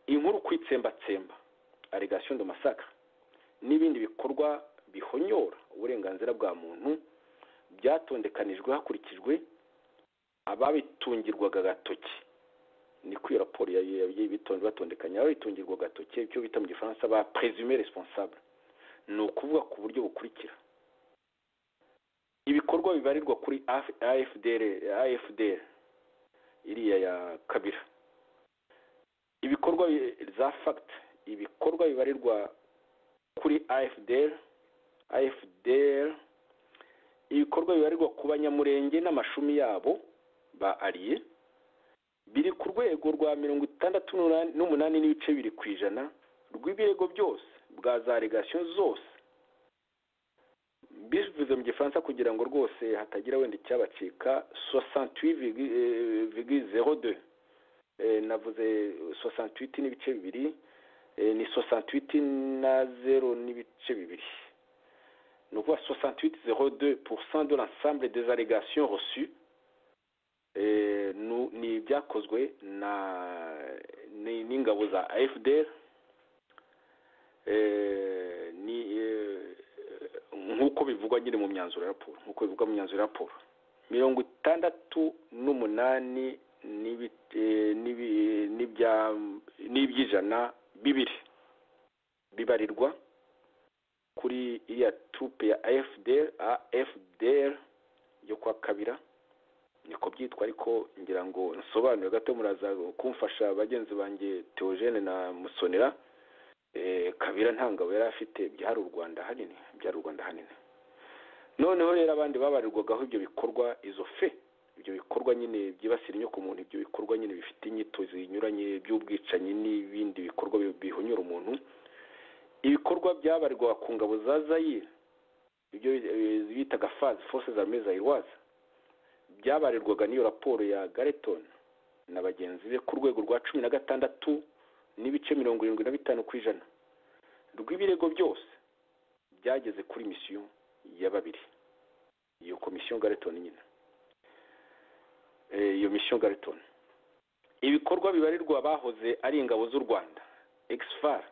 inkuru kwitsembatsemba, allégation de massacre, n'ibindi bikorwa bihonyora uburenganzira bwa muntu byatondekanijwe hakurikijwe ababitungirwaga agatoki. Ni ku raporo yabitonde batondekanya ababitungirwaga agatoki, icyo bita mu Gifaransa ba présumé responsable. ni ukuvuga ku buryo bukurikira: ibikorwa bibarirwa kuri AFDR iriya ya Kabila, ibikorwa za fact, ibikorwa bibarirwa kuri AFDR, ibikorwa bibarirwa ku banyamurenge n'amashumi yabo ba Allié biri ku rwego rwa 68.2% rw'ibirego byose bwa za allegation zose. Bivuze mu gifaransa kugira ngo rwose hatagira wenda icyabacika, 68,02 navuze 68 n'ibice bibiri, ni 68,0 n'ibice bibiri, ni ukuvuga 68,02% de l'ensemble des allégations reçues ni byakozwe n'ingabo za AFDR, nk'uko bivugwa nyine mu myanzuro ya raporo, 68 n'iby'ijana bibiri bibarirwa kuri iriya troupe ya AFDR yo kwa Kabila, niko byitwa. Ariko ngira ngo nsobanure gato, muraza kumfasha bagenzi banjye Theogene na Musonera. Kabila nta ngabo yari afite, byari u Rwanda hanini. Noneho rero abandi babarirwagaho ibyo bikorwa, izo ibyo bikorwa nyine byibasira inyoko muntu, ibyo bikorwa nyine bifite inyito zinyuranye by'ubwicanyi n'ibindi bikorwa bihonyora umuntu, ibikorwa byabarirwa ku ngabo za Zaire, ibyo bitaga forces armées zaïroises, byabarirwaga n'iyo raporo ya Garreton na bagenzi be ku rwego rwa 16.75% rw'ibirego byose byageze kuri mission ya babiri, iyo komisiyo Garreton nyine, iyo mission Garreton. Ibikorwa bibarirwa bahoze ari ingabo z'u Rwanda, ex-FAR,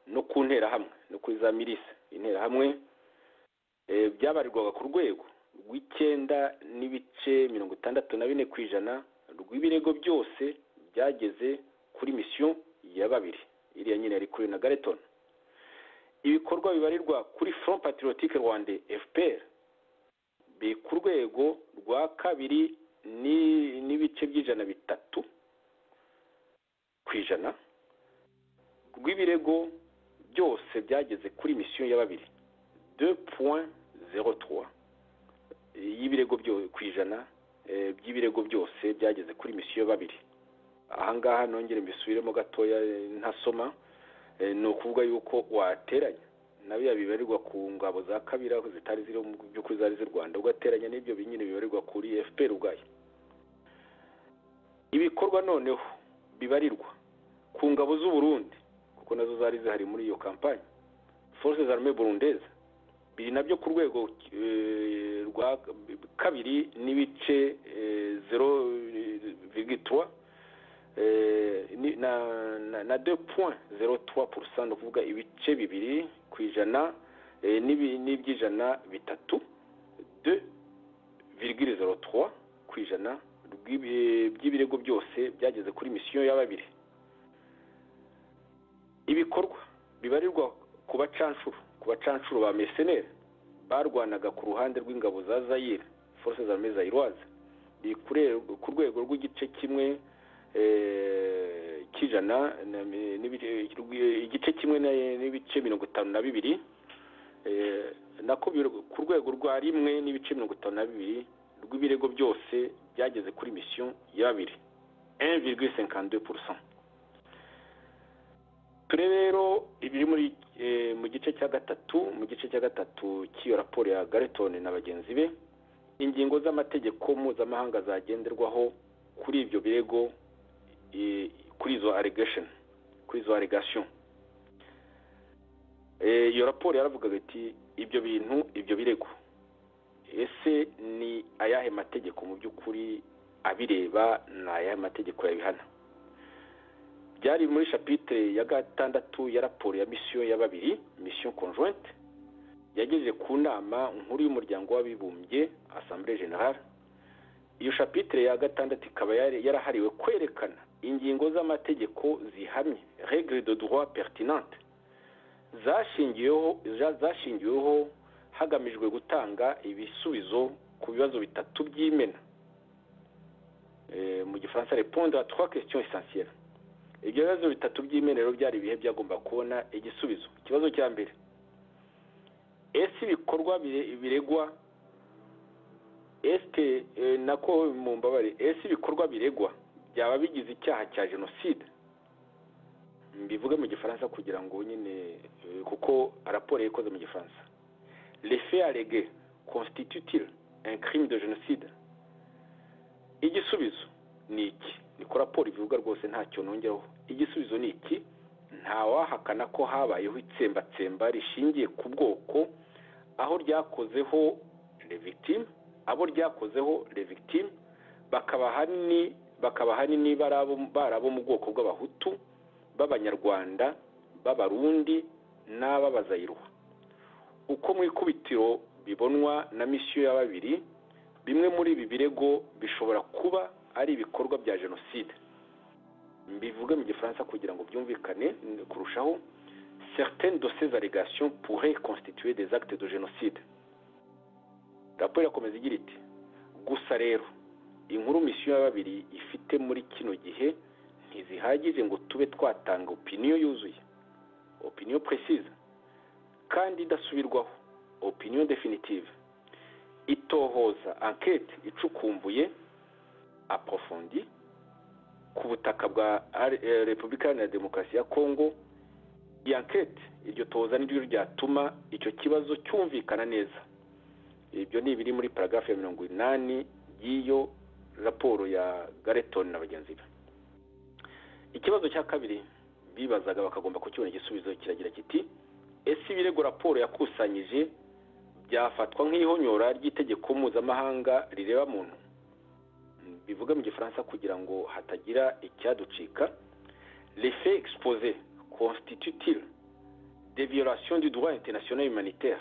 no ku nterahamwe no kuri za milisi interahamwe, byabarirwaga ku rwego rw'9.64% rw'ibirego byose byageze kuri mission ya babiri, iriya nyine yari kuri na Garreton. Ibikorwa bibarirwa kuri Front Patriotique Rwandais FPR biri ku rwego rwa 2.3% rw'ibirego byose byageze kuri mission ya babiri, 2.03 y'ibirego by'ibirego byose byageze kuri mission ya babiri. Ahangaha nongere mbisubiremo gatoya ntasoma, ni ukuvuga yuko wateranya nabiya bibarirwa ku ngabo za Kabila zitari ziri mu by'ukuri zari z'u Rwanda, ugateranya n'ibyo binyine bibarirwa kuri FPR ubwayo. Ibikorwa noneho bibarirwa ku ngabo z'u Burundi, kuko nazo zari zihari muri iyo kampanye, forces armées burundaises, biri nabyo ku rwego rwa 2.03 na 2.03%, kuvuga ibice bibiri ku ijana n'iby'ijana bitatu, 2.03 ku ijana by'ibirego byose byageze kuri mission ya babiri. Ibikorwa bibarirwa ku bacanshuro ba mercenaires barwanaga ku ruhande rw'ingabo za Zaire, forces armées zaïroises, biri ku rwego rw'igice kimwe kijana igice kimwe n'ibice 52, nako ku rwego rwa 1.52 rw'ibirego byose byageze kuri mission ya babiri, 1.52%. Rero ibiri mu gice cya gatatu cy'iyo raporo ya Garreton na bagenzi be, ingingo z'amategeko mpuzamahanga zagenderwaho kuri ibyo birego, kuri izo allegation. Iyo raporo yaravugaga iti ibyo birego ese ni ayahe mategeko mu by'ukuri abireba, ni ayahe mategeko yabihana. Byari muri chapitre ya 6 ya raporo ya mission ya babiri, mission conjointe, yagejeje ku nama nkuru y'umuryango w'abibumbye, Assemblée Générale. Iyo chapitre ya 6 ikaba yarahariwe kwerekana ingingo z'amategeko zihamye, règles de droit pertinentes, zashingiweho hagamijwe gutanga ibisubizo ku bibazo bitatu by'imena, mu gifaransa répondre à 3 questions essentielles. Ibyo bibazo bitatu by'imena rero byari ibihe byagomba kubona igisubizo. Ikibazo cya mbere, ese ibikorwa biregwa ese ibikorwa biregwa byaba bigize icyaha cya jenoside? Mbivuge mu gifaransa kugira ngo nyine kuko raporo yakoze mu gifaransa. Les faits allégués constituent-ils un crime de génocide? Igisubizo ni iki? Niko raporo ivuga rwose ntacyo nongeraho. Igisubizo ni iki? Ntawahakana ko habayeho itsembatsemba rishingiye ku bwoko, aho ryakozeho les victimes, bakaba hanini barabo mu bwoko bw'abahutu, b'abanyarwanda, b'abarundi n'ab'abazayirwa. Uko mu ikubitiro bibonwa na misiyo ya babiri, bimwe muri ibi birego bishobora kuba ari ibikorwa bya jenoside. Mbivuge mu gifaransa kugira ngo byumvikane kurushaho. Certaines de ces allégations pourraient constituer des actes de génocide. Raporo yakomeza igira iti, gusa rero inkuru misiyo ya babiri ifite muri kino gihe ntizihagije ngo tube twatanga opinion yuzuye, opinion précise kandi idasubirwaho, opinion définitive. Itohoza enquête icukumbuye approfondie ku butaka bwa Repubulika Iharanira Demokarasi ya Kongo. Iyi enquête, iryo tohoza niryo ryatuma icyo kibazo cyumvikana neza. Ibyo ni biri muri paragraphe ya 80 y'iyo raporo ya Gareton na bagenzi be. Ikibazo cya kabiri bibazaga bakagomba kukibona igisubizo kiragira kiti, ese ibirego raporo yakusanyije byafatwa nk'ihonyora ry'itegeko mpuzamahanga rireba muntu? Bivuga mu gifaransa kugira ngo hatagira icyaducika. Les faits exposés constituent-ils des violations du droit international humanitaire?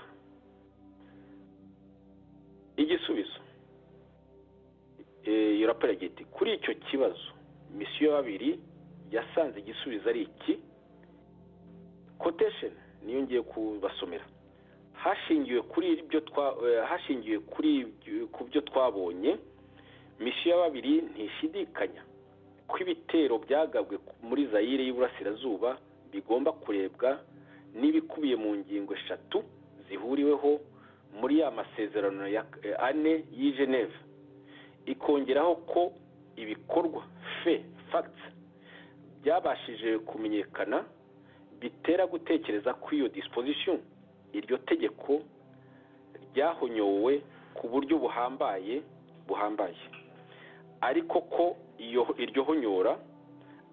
Igisubizo, iyo raporo yagiye iti, kuri icyo kibazo misiyo ya babiri yasanze igisubizo ari iki. Quotation niyo ngiye kubasomera. Hashingiwe ku byo twabonye, misiyo ya babiri ntishidikanya ko ibitero byagabwe muri Zaire y'Iburasirazuba bigomba kurebwa n'ibikubiye mu ngingo 3 zihuriweho muri ya masezerano ya ane y'i Geneve. Ikongeraho ko ibikorwa facts byabashije kumenyekana bitera gutekereza ko iyo disposition, iryo tegeko, ryahonyowe ku buryo buhambaye, ariko ko iryo honyora,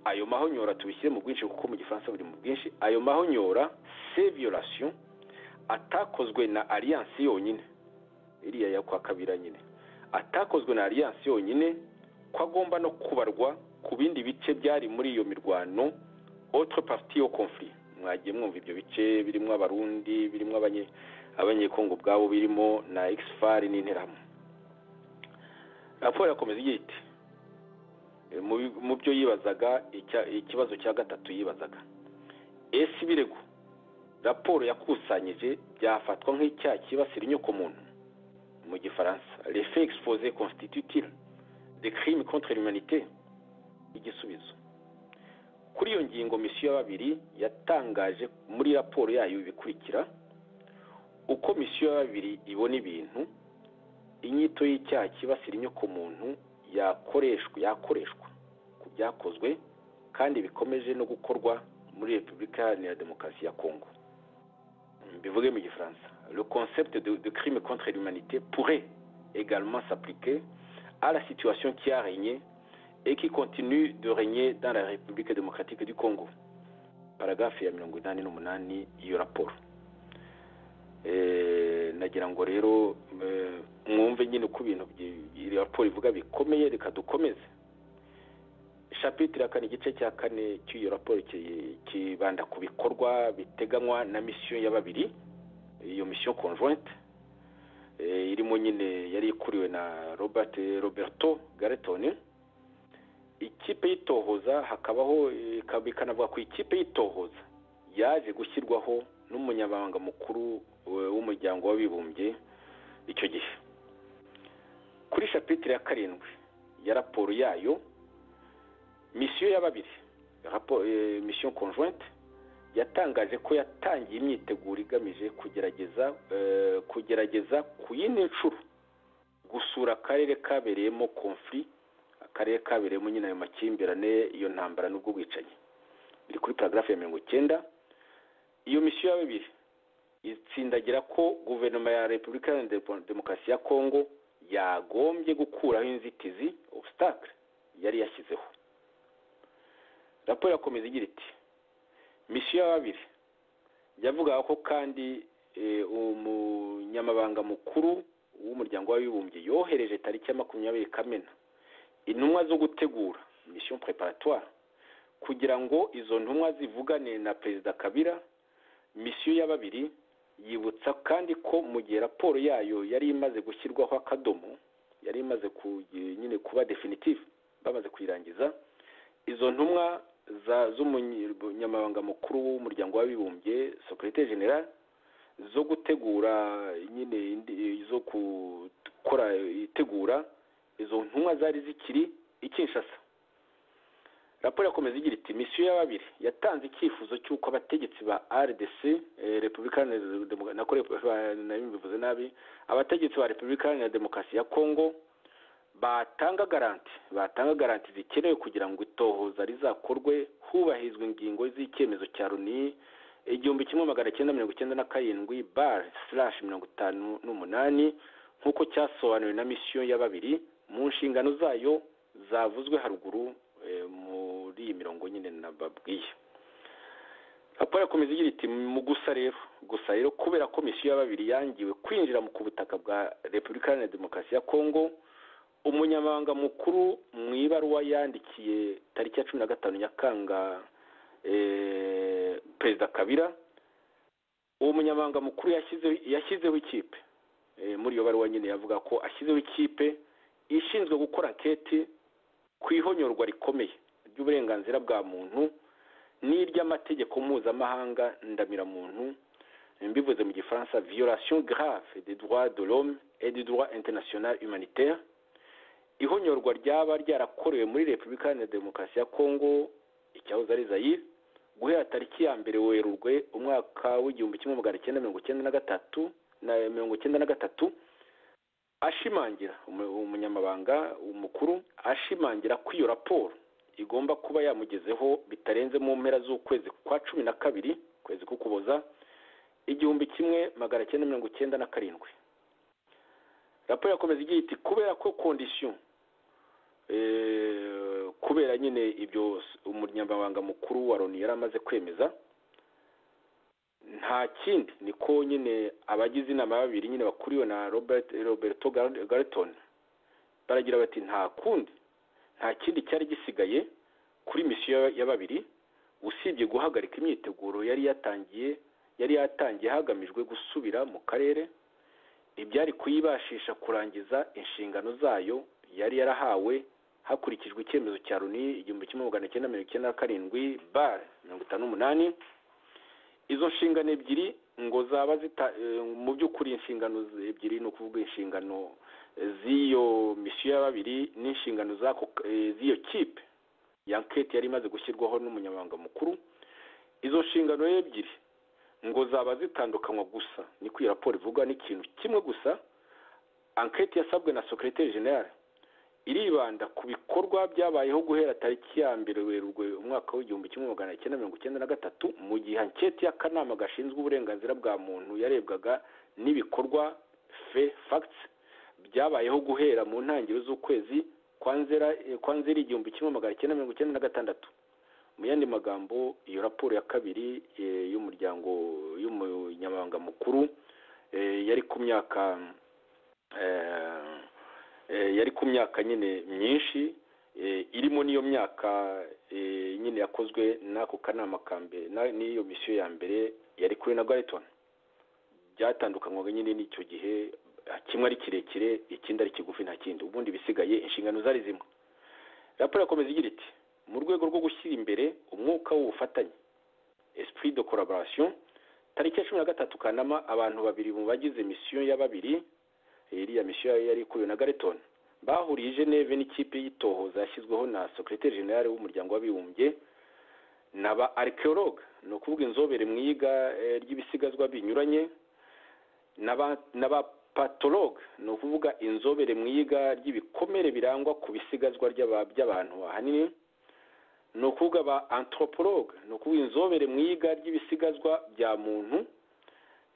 ayo mahonyora tubishyire mu bwinshi kuko mu gifaransa buri mu bwinshi, ayo mahonyora ces violations atakozwe na alliance yonyine, iriya ya kwa Kabira nyine, atakozwe na alliance yonyine, ko agomba no kubarwa ku bindi bice byari muri iyo mirwano, autre partie au conflit. Mwagiye mwumva ibyo bice birimo abarundi, birimo abanyekongo bwabo, birimo na exfar n'interahamwe. Raporo yakomeza igira iti, mu byo yibazaga, ikibazo cya gatatu yibazaga, ese ibirego raporo yakusanyije byafatwa nk'icyaha kibasira inyokomuntu? Mu gifaransa, les faits exposés constituent-ils des crimes contre l'humanité? Igisubizo, kuri iyo ngingo misiyo ya babiri yatangaje muri raporo yayo ibikurikira: uko misiyo ya babiri ibona ibintu, inyito y'icyaha kibasira inyokomuntu yakoreshwa ku byakozwe kandi bikomeje no gukorwa muri Repubulika Iharanira Demokarasi ya Kongo. Bivuge mu gifaransa, le concept de crime contre l'humanité pourrait également s'appliquer à la situation qui a régné et qui continue de régner dans la République démocratique du Congo. Paragraphe ya 88 iyo raporo. Nagira ngo rero mwumve nyine uko ibintu iyi raporo ivuga bikomeye, reka dukomeze. Chapitre ya 4 igice cya 4 cy'iyo raporo kibanda ku bikorwa biteganywa na misiyo ya babiri, iyo mission conjointe irimo nyine yari ikuriwe na Roberto Gareton. Ikipe y'itohoza hakabaho bikanavuga ku ikipe y'itohoza yaje gushyirwaho n'umunyamabanga mukuru w'umuryango w'abibumbye icyo gihe. Kuri chapitre ya 7 ya raporo yayo, misiyo ya babiri mission conjointe yatangaje ko yatangiye imyiteguro igamije kugerageza ku yindi nshuro gusura akarere kabereyemo conflit, akarere kabereyemo nyine ayo makimbirane, iyo ntambara n'ubwo bwicanyi. Biri kuri paragrafe ya 90. Iyo misiyo ya babiri itsindagira ko guverinoma ya Repubulika Iharanira Demokarasi ya Kongo yagombye gukuraho inzitizi obstacle yari yashyizeho. Raporo yakomeza igira iti misiyo ya babiri yavuga ko kandi umunyamabanga mukuru w'umuryango w'abibumbye yohereje tariki ya 20 Kamena intumwa zo gutegura mission préparatoire kugira ngo izo ntumwa zivugane na Perezida Kabila. Misiyo ya babiri yibutsa kandi ko mu gihe raporo yayo yari imaze gushyirwaho akadomo, yari imaze nyine kuba definitive, bamaze kuyirangiza, izo ntumwa z'umunyamabanga mukuru w'umuryango w'abibumbye secrétaire général zo gutegura nyine zo gukora itegura, izo ntumwa zari zikiri i Kinshasa. Raporo yakomeza igira iti misiyo ya babiri yatanze icyifuzo cy'uko abategetsi ba RDC Repubulika Iharanira abategetsi ba Repubulika Iharanira Demokarasi ya Kongo batanga garanti zikenewe kugira ngo itohoza rizakorwe hubahizwa ingingo z'icyemezo cya Loni 1997/58 nk'uko cyasobanuwe na misiyo ya babiri mu nshingano zayo zavuzwe haruguru muri iyi mirongo nyine nababwiye. Raporo yakomeza igira iti mu gusa rero kubera ko misiyo ya babiri yangiwe kwinjira mu kubutaka bwa Repubulika Iharanira Demokarasi ya Kongo, umunyamabanga mukuru mu ibaruwa yandikiye tariki ya 15 Nyakanga Perezida Kabila, uwo munyamabanga mukuru yashyizeho ikipe muri iyo baruwa nyine yavuga ko ashyizeho ikipe ishinzwe gukora anketi ku ihonyorwa rikomeye ry'uburenganzira bwa muntu n'iry'amategeko mpuzamahanga ndamiramuntu, mbivuze mu gifaransa violation grave des droits de l'homme et du droit international humanitaire, ihonyorwa ryaba ryarakorewe muri Repubulika Iharanira Demokarasi ya Kongo icyahoze ari Zaire guhera tariki ya 1 Werurwe umwaka w'1993 ashimangira umunyamabanga umukuru ashimangira ko iyo raporo igomba kuba yamugezeho bitarenze mu mpera z'ukwezi kwa 12 kwezi k'Ukuboza 1997. Raporo yakomeza igira iti kubera ko condition kubera nyine ibyo umunyamabanga mukuru wa Loni yari amaze kwemeza, nta kindi niko nyine abagize inama babiri nyine bakuriwe na Roberto Galton baragira bati nta kindi cyari gisigaye kuri misiyo ya babiri usibye guhagarika imyiteguro yari yatangiye hagamijwe gusubira mu karere ibyari kuyibashisha kurangiza inshingano zayo yari yarahawe hakurikijwe icyemezo cya Loni 1997/58. Izo nshingano ebyiri ngo zaba mu by'ukuri inshingano ebyiri no kuvuga inshingano z'iyo misiyo ya babiri n'inshingano z'iyo kipe ya enquête yari imaze gushyirwaho n'umunyamabanga mukuru. Izo nshingano ebyiri ngo zaba zitandukanywa gusa ni ku raporo ivuga n'ikintu kimwe gusa. Enquête yasabwe na secrétaire général iribanda ku bikorwa byabayeho guhera tariki ya 1 Werurwe umwaka w'1993 mu gihe enquête y'akanama gashinzwe uburenganzira bwa muntu yarebwaga n'ibikorwa facts byabayeho guhera mu ntangiriro z'ukwezi kwa Nzeri 1996. Mu yandi magambo iyo raporo ya kabiri y'umunyamabanga mukuru yari ku myaka nyine myinshi, irimo niyo myaka nyine yakozwe n'ako kanama kambe n'iyo misiyo ya mbere yari kuri na Galton. Byatandukanywaga nyine n'icyo gihe, kimwe ari kirekire ikindi ari kigufi nta kindi, ubundi bisigaye inshingano zari zimwe. Raporo yakomeza igira iti mu rwego rwo gushyira imbere umwuka w'ubufatanye esprit de collaboration tariki ya 13 Kanama abantu babiri mu bagize mission ya babiri iriya mission yari kuri na Garreton bahuriye i Geneve n'ikipe y'itohoza yashyizweho na Secrétaire General w'umuryango w'abibumbye n'aba archéologue no kuvuga inzobere mu yiga ry'ibisigazwa binyuranye n'aba pathologue no kuvuga inzobere mu yiga ry'ibikomere birangwa ku bisigazwa by'abantu ahanini no kuvuga ba anthropologue no kuvuga inzobere mu yiga ry'ibisigazwa bya muntu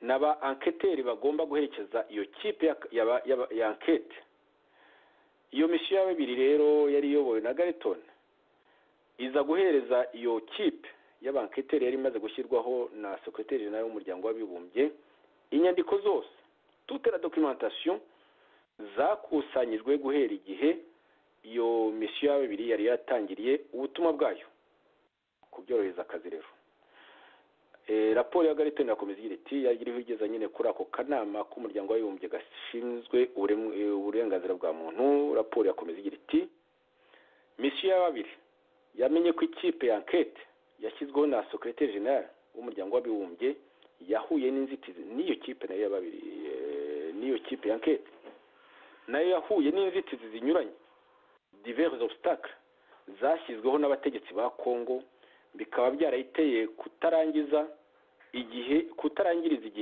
n'aba enquêteurs bagomba guherekeza iyo kipe ya enquête. Iyo mission ya babiri rero yari yobowe na Garreton iza guhereza iyo kipe y'abanketere yari imaze gushyirwaho na Secrétaire General w'umuryango w'abibumbye inyandiko zose toute la documentation zakusanyijwe guhera igihe iyo mission ya babiri yari yatangiriye ubutumwa bwayo kubyorohereza akazi rero. Raporo ya Garreton yakomeza igira iti yagiriho igeza nyine kuri ako kanama k'umuryango w'abibumbye gashinzwe uburenganzira bwa muntu. Raporo yakomeza igira iti mission ya babiri yamenye ko ikipe ya enquête yashyizweho na Secrétaire General w'umuryango w'abibumbye yahuye n'inzitizi n'iyo kipe nayo ya babiri n'iyo kipe ya enquête nayo yahuye n'inzitizi zinyuranye divers obstacles zashyizweho n'abategetsi ba Congo bikaba byarayiteye kutarangiriza igihe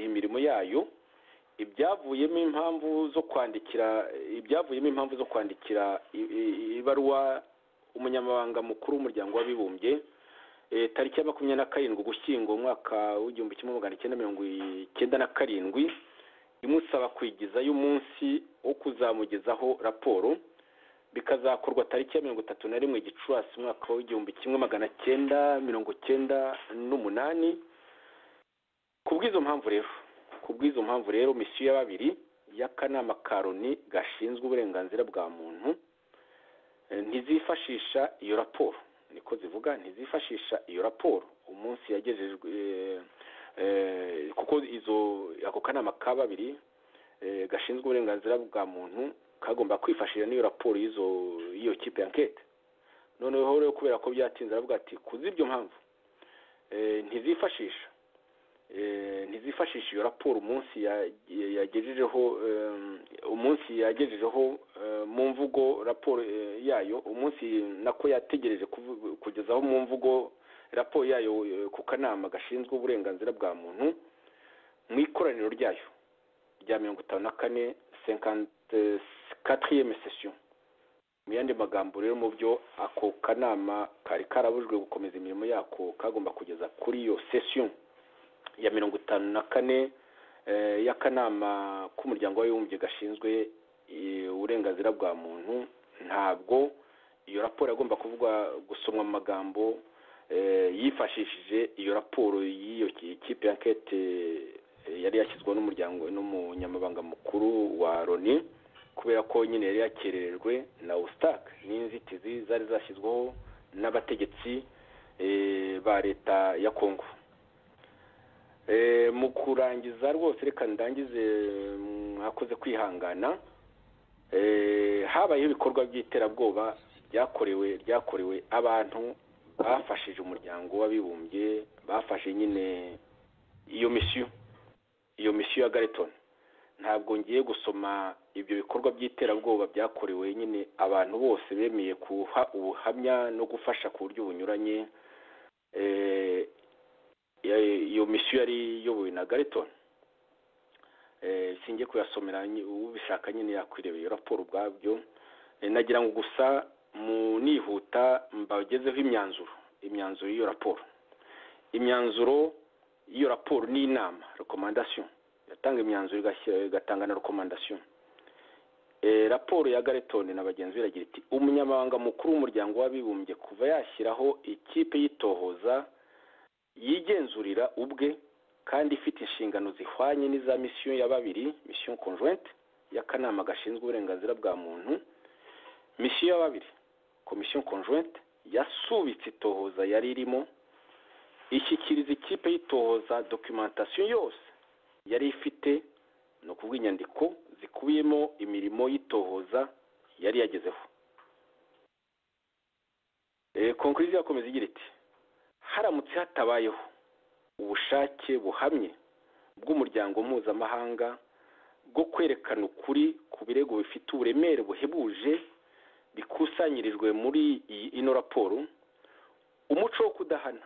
imirimo yayo ibyavuyemo impamvu zo kwandikira ibaruwa umunyamabanga mukuru w'umuryango w'abibumbye tariki ya 27 Ugushyingo umwaka w'1997 imusaba kwigizayo umunsi wo kuzamugezaho raporo bikazakorwa tariki ya 31 Gicurasi umwaka w'1998. Kubw'izo mpamvu rero mission ya babiri y'akanama Karoni gashinzwe uburenganzira bwa muntu ntizifashisha iyo raporo niko zivuga ntizifashisha iyo raporo umunsi yagejejwe kuko ako kanama ka babiri gashinzwe uburenganzira bwa muntu kagomba kwifashisha n'iyo raporo y'iyo kipe ya enquête. Noneho rero kubera ko byatinze aravuga ati kuzibyo mpamvu ntizifashisha iyo raporo umunsi yagejejeho mu mvugo raporo yayo umunsi nako yategereje kugezaho mu mvugo raporo yayo ku kanama gashinzwe uburenganzira bwa muntu mu ikoraniro ryayo rya 54 54e session. Mu yandi magambo rero mu byo ako kanama kari karabujwe gukomeza imirimo yako kagomba kugeza kuri iyo session ya 54 y'akanama k'umuryango w'abibumbye gashinzwe uburenganzira bwa muntu ntabwo iyo raporo yagomba kuvuga gusomwa mu magambo yifashishije iyo raporo y'iyo kipe enquête yari yashyizweho n'umuryango n'umunyamabanga mukuru wa Loni kubera ko nyine yari yakererejwe na obstacle n'inzitizi zari zashyizweho n'abategetsi ba leta ya Congo. Mu kurangiza rwose reka ndangize mwakoze kwihangana habayeho ibikorwa by'iterabwoba byakorewe abantu bafashije umuryango w'abibumbye bafashe nyine iyo mission ya Garreton. Ntabwo ngiye gusoma ibyo bikorwa by'iterabwoba byakorewe nyine abantu bose bemeye kuha ubuhamya no gufasha ku buryo bunyuranye iyo mission yari yobowe na Garreton. Singiye kuyasomera ubishaka nyine yakwirebera iyo raporo ubwabyo. Nagira ngo gusa nihuta mbagezeho imyanzuro y'iyo raporo. Imyanzuro y'iyo raporo ni inama recommandation yatanga imyanzuro igatanga na recommandation. Raporo ya Garreton na bagenzi biragira iti umunyamabanga mukuru w'umuryango w'abibumbye kuva yashyiraho ikipe y'itohoza yigenzurira ubwe kandi ifite inshingano zihwanye n'iza mission ya babiri mission conjointe y'akanama gashinzwe uburenganzira bwa muntu. Mission ya babiri commission conjointe yasubitse itohoza yari irimo ishyikiriza ikipe y'itohoza documentation yose yari ifite no kuvuga inyandiko zikubiyemo imirimo y'itohoza yari yagezeho. Conclusion yakomeza igira iti haramutse hatabayeho ubushake buhamye bw'umuryango mpuzamahanga bwo kwerekana ukuri ku birego bifite uburemere buhebuje bikusanyirijwe muri ino raporo, umuco wo kudahana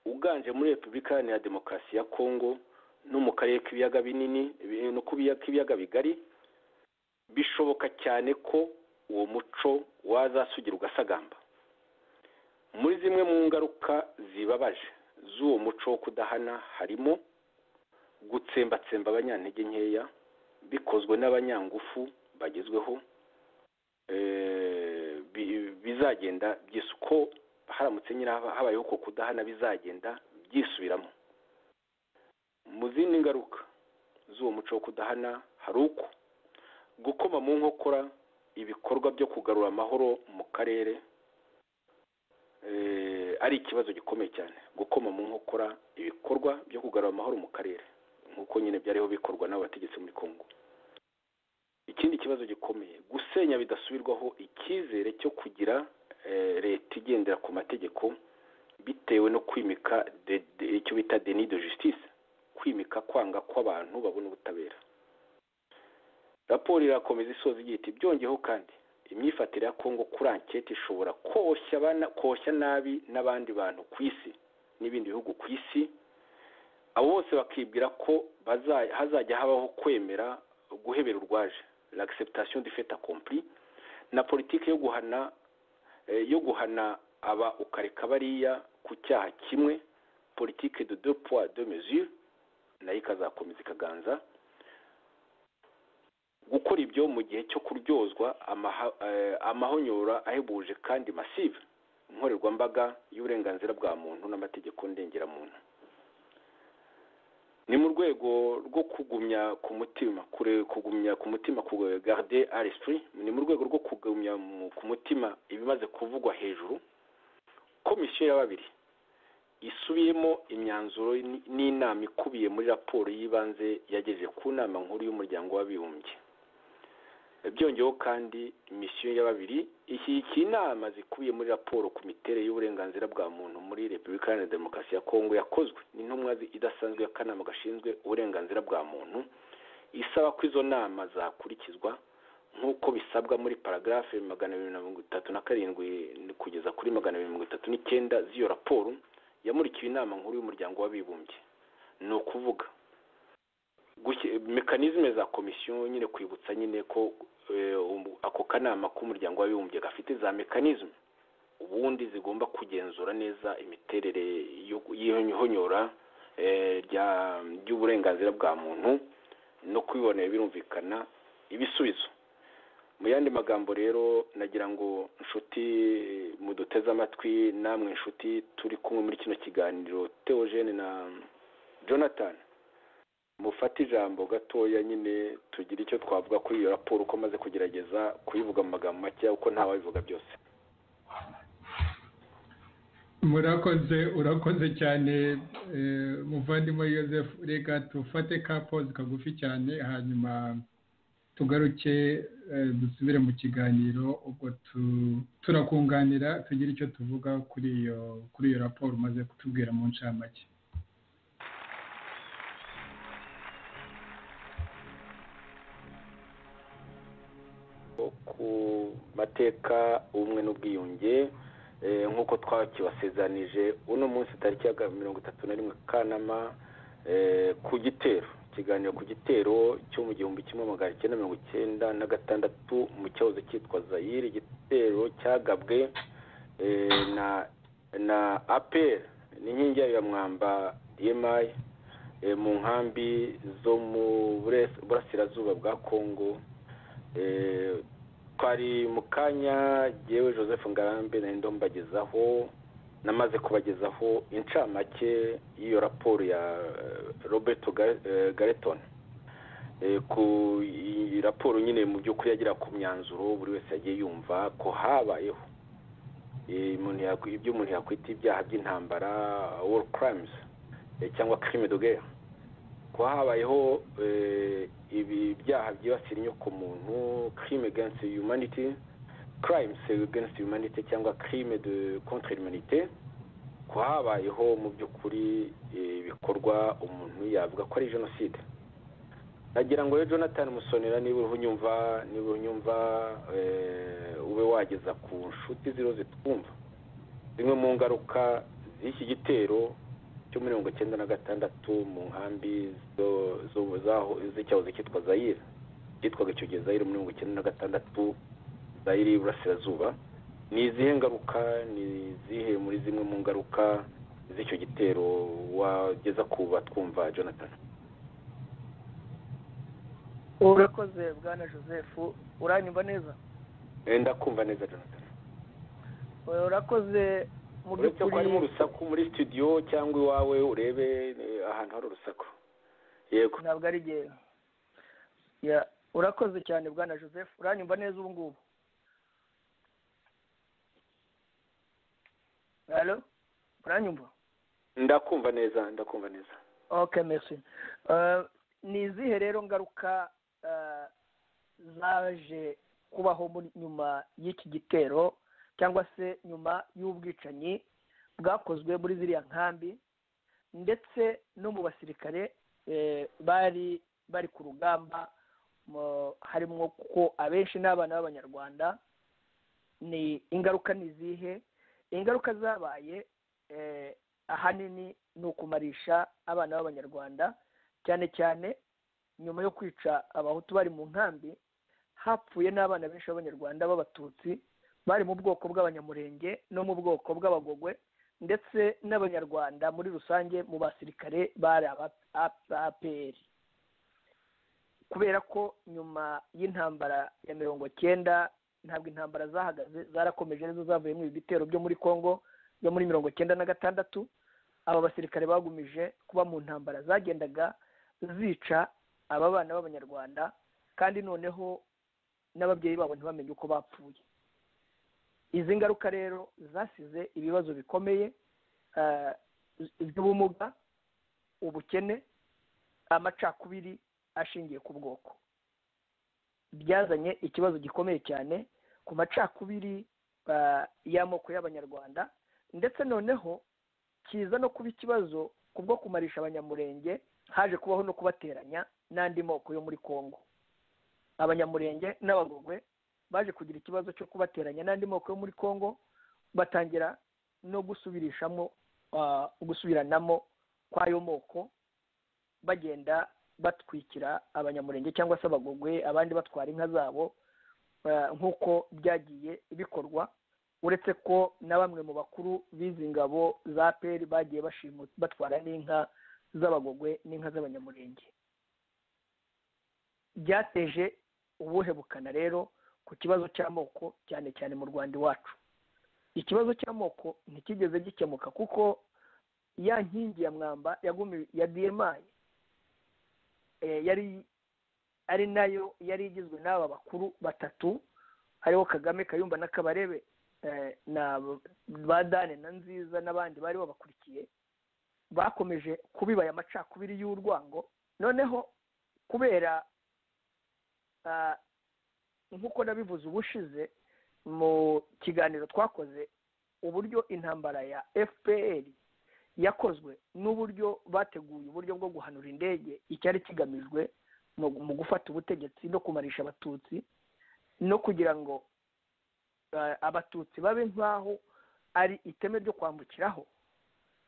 uganje muri Repubulika Iharanira Demokarasi ya Kongo no mu karere k'ibiyaga binini no k'ibiyaga bigari, bishoboka cyane ko uwo muco wazasugira ugasagamba. Muri zimwe mu ngaruka zibabaje z'uwo muco wo kudahana harimo gutsembatsemba abanyantege nkeya bikozwe n'abanyangufu bagezweho, bizagenda byisuko haramutse nyine habayeho ko kudahana bizagenda byisubiramo. Mu zindi ngaruka z'uwo muco wo kudahana hari uko gukoma mu nkokora ibikorwa byo kugarura amahoro mu karere ari ikibazo gikomeye cyane. Gukoma mu nkokora ibikorwa byo kugarura amahoro mu karere nk'uko nyine byariho bikorwa n'abategetsi muri Kongo. Ikindi kibazo gikomeye, gusenya bidasubirwaho icyizere cyo kugira leta igendera ku mategeko bitewe no kwimika icyo bita déni de justice, kwimika kwanga kw'abantu babona ubutabera. Raporo irakomeza isoza igira iti byongeyeho kandi imyifatire ya Kongo kuri ankete ishobora koshya nabi n'abandi bantu ku isi n'ibindi bihugu ku isi, abo bose bakibwira ko hazajya habaho kwemera guhebera urwaje, l'acceptation du fait accompli, na politiki yo guhana aba ukareka bariya ku cyaha kimwe, politiki de deux poids deux mesures, nayo ikazakomeza ikaganza. Gukora ibyo mu gihe cyo kuryozwa amahonyora ahebuje kandi massive, inkorerwambaga y'uburenganzira bwa muntu n'amategeko ndengeramuntu. Ni mu rwego rwo kugumya ku mutima garder à l'esprit, ni mu rwego rwo kugumya ku mutima ibimaze kuvugwa hejuru, komisiyo ya babiri isubiyemo imyanzuro n'inama ikubiye muri raporo y'ibanze yagejeje ku nama nkuru y'umuryango w'abibumbye. Byongeyeho kandi misiyo ya babiri ishyigikiye inama zikubiye muri raporo ku miterere y'uburenganzira bwa muntu muri Repubulika Iharanira Demokarasi ya Kongo yakozwe n'intumwa idasanzwe y'akanama gashinzwe uburenganzira bwa muntu, isaba ko izo nama zakurikizwa nk'uko bisabwa muri paragarafe 237 kugeza kuri 239 z'iyo raporo yamurikiwe inama nkuru y'umuryango w'abibumbye. Ni ukuvuga mekanizme za komisiyo nyine, kwibutsa nyine ko ako kanama k'umuryango w'abibumbye gafite za mekanizme ubundi zigomba kugenzura neza imiterere y'ihonyora ry'uburenganzira bwa muntu no kwibonera birumvikana ibisubizo. Mu yandi magambo rero, nagira ngo inshuti muduteze amatwi, namwe inshuti turi kumwe muri kino kiganiro, Theogene na Jonathan, mufate ijambo gatoya nyine tugira icyo twavuga kuri iyo raporo uko maze kugerageza kuyivuga mu magambo make uko ntawabivuga byose. Urakoze cyane muvandimwe Joseph. Reka tufate ka pause kagufi cyane, hanyuma tugaruke dusubire mu kiganiro, ubwo turakunganira tugira icyo tuvuga kuri iyo raporo umaze kutubwira mu ncamake. Ku mateka ubumwe n'ubwiyunge nk'uko twakibasezanije uno munsi tariki ya 31 Kanama, ku gitero, ikiganiro ku gitero cyo mu 1996 mu cyahoze cyitwa Zaire, igitero cyagabwe na APR n'inkingi ya mwamba DMI mu nkambi zo mu burasirazuba bwa Kongo. Twari mu kanya jewe Joseph Ngarambe na ndombagezaho, namaze kubagezaho incamake y'iyo raporo ya Roberto Gareton. Ku raporo nyine mu by'ukuri yagira ku myanzuro buri wese yagiye yumva ko habayeho ibyo umuntu yakwita ibyaha by'intambara, war crimes cyangwa crime de guerre, ko habayeho ibi byaha byibasira inyokomuntu, crime against humanity, crimes against humanity cyangwa crime de contre l'humanité, ko habayeho mu by'ukuri ibikorwa gikorwa umuntu yavuga ko ari jenoside. nagira ngo Jonathan Musonera niba unyumva ube wageza ku nshuti ziro zitwumva zimwe mu ngaruka z'iki gitero cyo 1996 mu nkambi z'icyahoze cyitwa Zaire cyitwaga icyo gihe Zaire 1996 Zaire y'Iburasirazuba. ni izihe ngaruka ni zihe muri zimwe mu ngaruka z'icyo gitero wageza ku batwumva Jonathan? urakoze bwana Joseph, uranyumva neza? Ndakumva neza Jonathan. urakoze mu by'ukuri ari mu rusaku muri studio cyangwa iwawe urebe ahantu hari urusaku? Yego, ntabwo ari gihe. Urakoze cyane bwana Joseph, uranyumva neza ubu ngubu? Hello, uranyumva? Ndakumva neza. Okay, merci. Ni izihe rero ngaruka zaje kubaho nyuma y'iki gitero cyangwa se nyuma y'ubwicanyi bwakozwe muri ziriya nkambi ndetse no mu basirikare bari ku rugamba, harimo kuko abenshi n'abana b'abanyarwanda? ni ingaruka ni izihe? ingaruka zabaye ahanini ni ukumarisha abana b'abanyarwanda, cyane cyane nyuma yo kwica abahutu bari mu nkambi hapfuye n'abana benshi b'abanyarwanda b'abatutsi bari mu bwoko bw'abanyamurenge no mu bwoko bw'abagogwe, ndetse n'abanyarwanda muri rusange mu basirikare bari APR. kubera ko nyuma y'intambara ya 90 ntabwo intambara zahagaze, zarakomeje nizo zavuye mu bitero byo muri Kongo byo muri 1996. aba basirikare bagumije kuba mu ntambara zagendaga zica aba bana b'abanyarwanda, kandi noneho n'ababyeyi babo ntibamenye uko bapfuye. izi ngaruka rero zasize ibibazo bikomeye by'ubumuga, ubukene, amacakubiri ashingiye ku bwoko. byazanye ikibazo gikomeye cyane ku macakubiri y'amoko y'abanyarwanda, ndetse noneho kiza no kuba ikibazo kubwo kumarisha abanyamurenge. haje kubaho no kubateranya n'andi moko yo muri Kongo. abanyamurenge n'abagogwe baje kugira ikibazo cyo kubateranya n'andi moko yo muri Kongo, batangira no gusubiranamo kw'ayo moko, bagenda batwikira abanyamurenge cyangwa se abagogwe, abandi batwara inka zabo nk'uko byagiye bikorwa. uretse ko na bamwe mu bakuru b'izi ngabo za PER bagiye batwara n'inka z'abagogwe n'inka z'abanyamurenge. byateje ubuhe bukana rero ku kibazo cy'amoko, cyane cyane mu Rwanda iwacu. ikibazo cy'amoko ntikigeze gikemuka, kuko ya nkingi ya mwamba ya DMI ari nayo yari igizwe n'aba bakuru batatu, hariho Kagame, Kayumba na Kabarebe, na Badane na Nziza n'abandi bari babakurikiye. bakomeje kubibaya amacakubiri y'urwango. noneho kubera nk'uko nabivuze ubushize mu kiganiro twakoze, uburyo intambara ya FPR yakozwe n'uburyo bateguye uburyo bwo guhanura indege, icyari kigamijwe mu gufata ubutegetsi no kumarisha abatutsi, no kugira ngo abatutsi babe nk'aho ari iteme ryo kwambukiraho,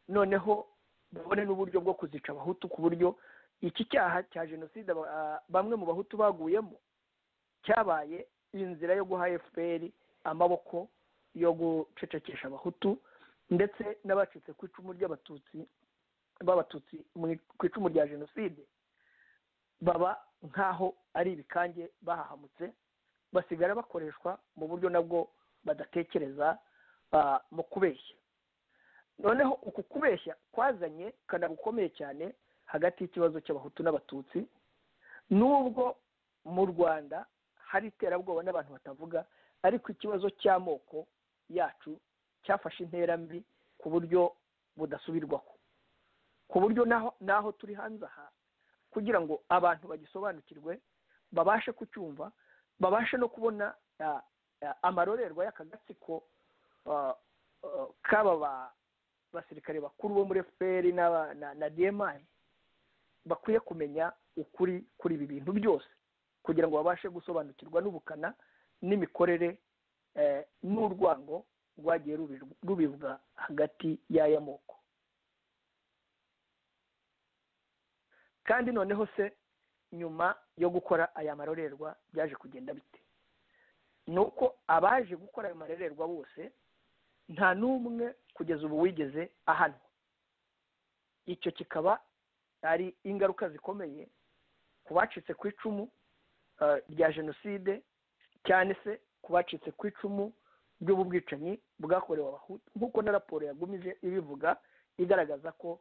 noneho babone n'uburyo bwo kuzica abahutu, ku buryo iki cyaha cya jenoside bamwe mu bahutu baguyemo cyabaye inzira yo guha FPR amaboko yo gucecekesha abahutu, ndetse n'abacitse ku icumu ry'abatutsi ku icumu rya jenoside baba nk'aho ari ibikange bahahamutse, basigara bakoreshwa mu buryo nabwo badatekereza mu kubeshya. noneho uku kubeshya kwazanye kana gukomeye cyane hagati y'ikibazo cy'abahutu n'abatutsi, nubwo mu Rwanda hari iterabwoba n'abantu batavuga, ariko ikibazo cy'amoko yacu cyafashe intera mbi ku buryo budasubirwaho, ku buryo naho turi hanze aha, kugira ngo abantu bagisobanukirwe, babashe kucyumva, babashe no kubona amarorerwa y'akagatsiko k'aba basirikare bakuru bo muri FPR na DMI bakwiye kumenya ukuri kuri ibi bintu byose kugira ngo babashe gusobanukirwa n'ubukana n'imikorere n'urwango rwagiye rubibwa hagati y'aya moko. Kandi noneho se nyuma yo gukora aya marorerwa byaje kugenda bite? Nuko abaje gukora aya marorerwa bose nta n'umwe kugeza ubu wigeze ahanwa. Icyo kikaba ari ingaruka zikomeye ku bacitse ku icumu rya jenoside, cyane se ku bacitse ku icumu ry'ubu bwicanyi bwakorewe abahutu, nk'uko na raporo yagumije ibivuga igaragaza ko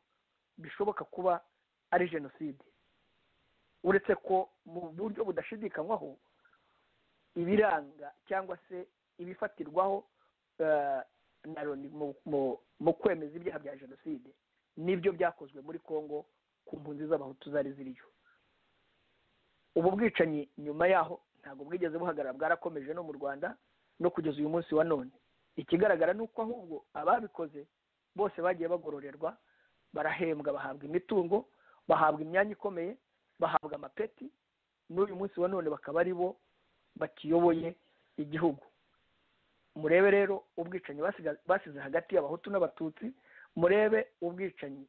bishoboka kuba ari jenoside. Uretse ko mu buryo budashidikanywaho ibiranga cyangwa se ibifatirwaho na Loni mu kwemeza ibyaha bya jenoside nibyo byakozwe muri Kongo ku mpunzi z'abahutu zari ziriyo. Ubu bwicanyi nyuma yaho ntabwo bwigeze buhagarara, bwarakomeje no mu Rwanda no kugeza uyu munsi wa none. Ikigaragara ni uko ahubwo ababikoze bose bagiye bagororerwa, barahembwa, bahabwa imitungo, bahabwa imyanya ikomeye, bahabwa amapeti, n'uyu munsi wa none bakaba ari bo bakiyoboye igihugu. Murebe rero ubwicanyi basize hagati y'abahutu n'abatutsi, murebe ubwicanyi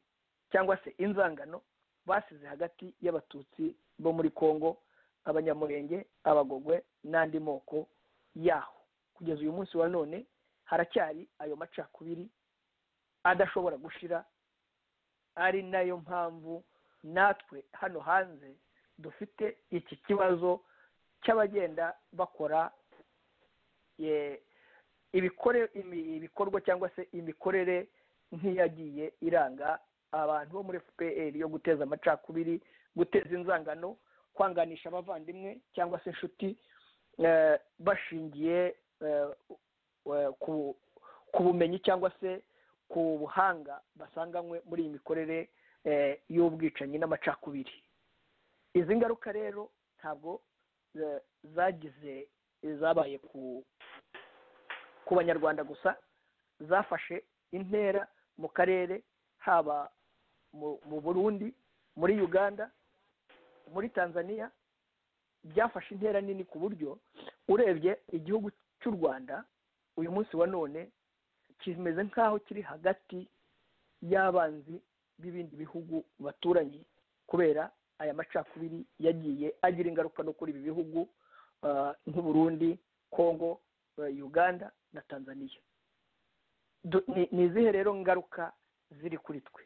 cyangwa se inzangano basize hagati y'abatutsi bo muri Kongo, abanyamurenge, abagogwe n'andi moko yaho. Kugeza uyu munsi wa none haracyari ayo macakubiri adashobora gushira, ari nayo mpamvu natwe hano hanze dufite iki kibazo cy'abagenda bakora ibikorwa cyangwa se imikorere nk'iyagiye iranga abantu bo muri FPR yo guteza amacakubiri, guteza inzangano, kwanganisha abavandimwe cyangwa se inshuti bashingiye ku bumenyi cyangwa se ku buhanga basanganywe muri iyi mikorere y'ubwicanyi n'amacakubiri. Izi ngaruka rero ntabwo zabaye ku banyarwanda gusa, zafashe intera mu karere, haba mu Burundi, muri Uganda, muri Tanzania. Byafashe intera nini ku buryo urebye igihugu cy'u Rwanda uyu munsi wa none kimeze nk'aho kiri hagati y'abanzi b'ibindi bihugu baturanye, kubera aya macakubiri yagiye agira ingaruka no kuri ibi bihugu nk'u Burundi, Kongo, Uganda na Tanzania. Ni izihe rero ngaruka ziri kuri twe?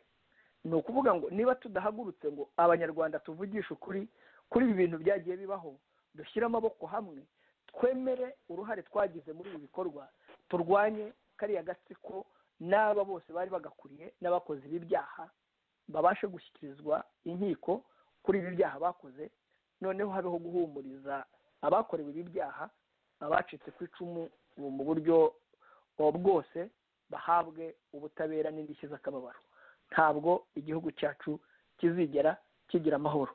Ni ukuvuga ngo niba tudahagurutse ngo abanyarwanda tuvugishe ukuri kuri ibi bintu byagiye bibaho, dushyire amaboko hamwe, twemere uruhare twagize muri ibi bikorwa, turwanye kariya gatsiko n'aba bose bari bagakuriye n'abakoze ibi byaha, babashe gushyikirizwa inkiko kuri ibi byaha bakoze, noneho habeho guhumuriza abakorewe ibi byaha, abacitse ku icumu mu buryo bwose bahabwe ubutabera n'indishyi z'akababaro. Ntabwo igihugu cyacu kizigera kigira amahoro.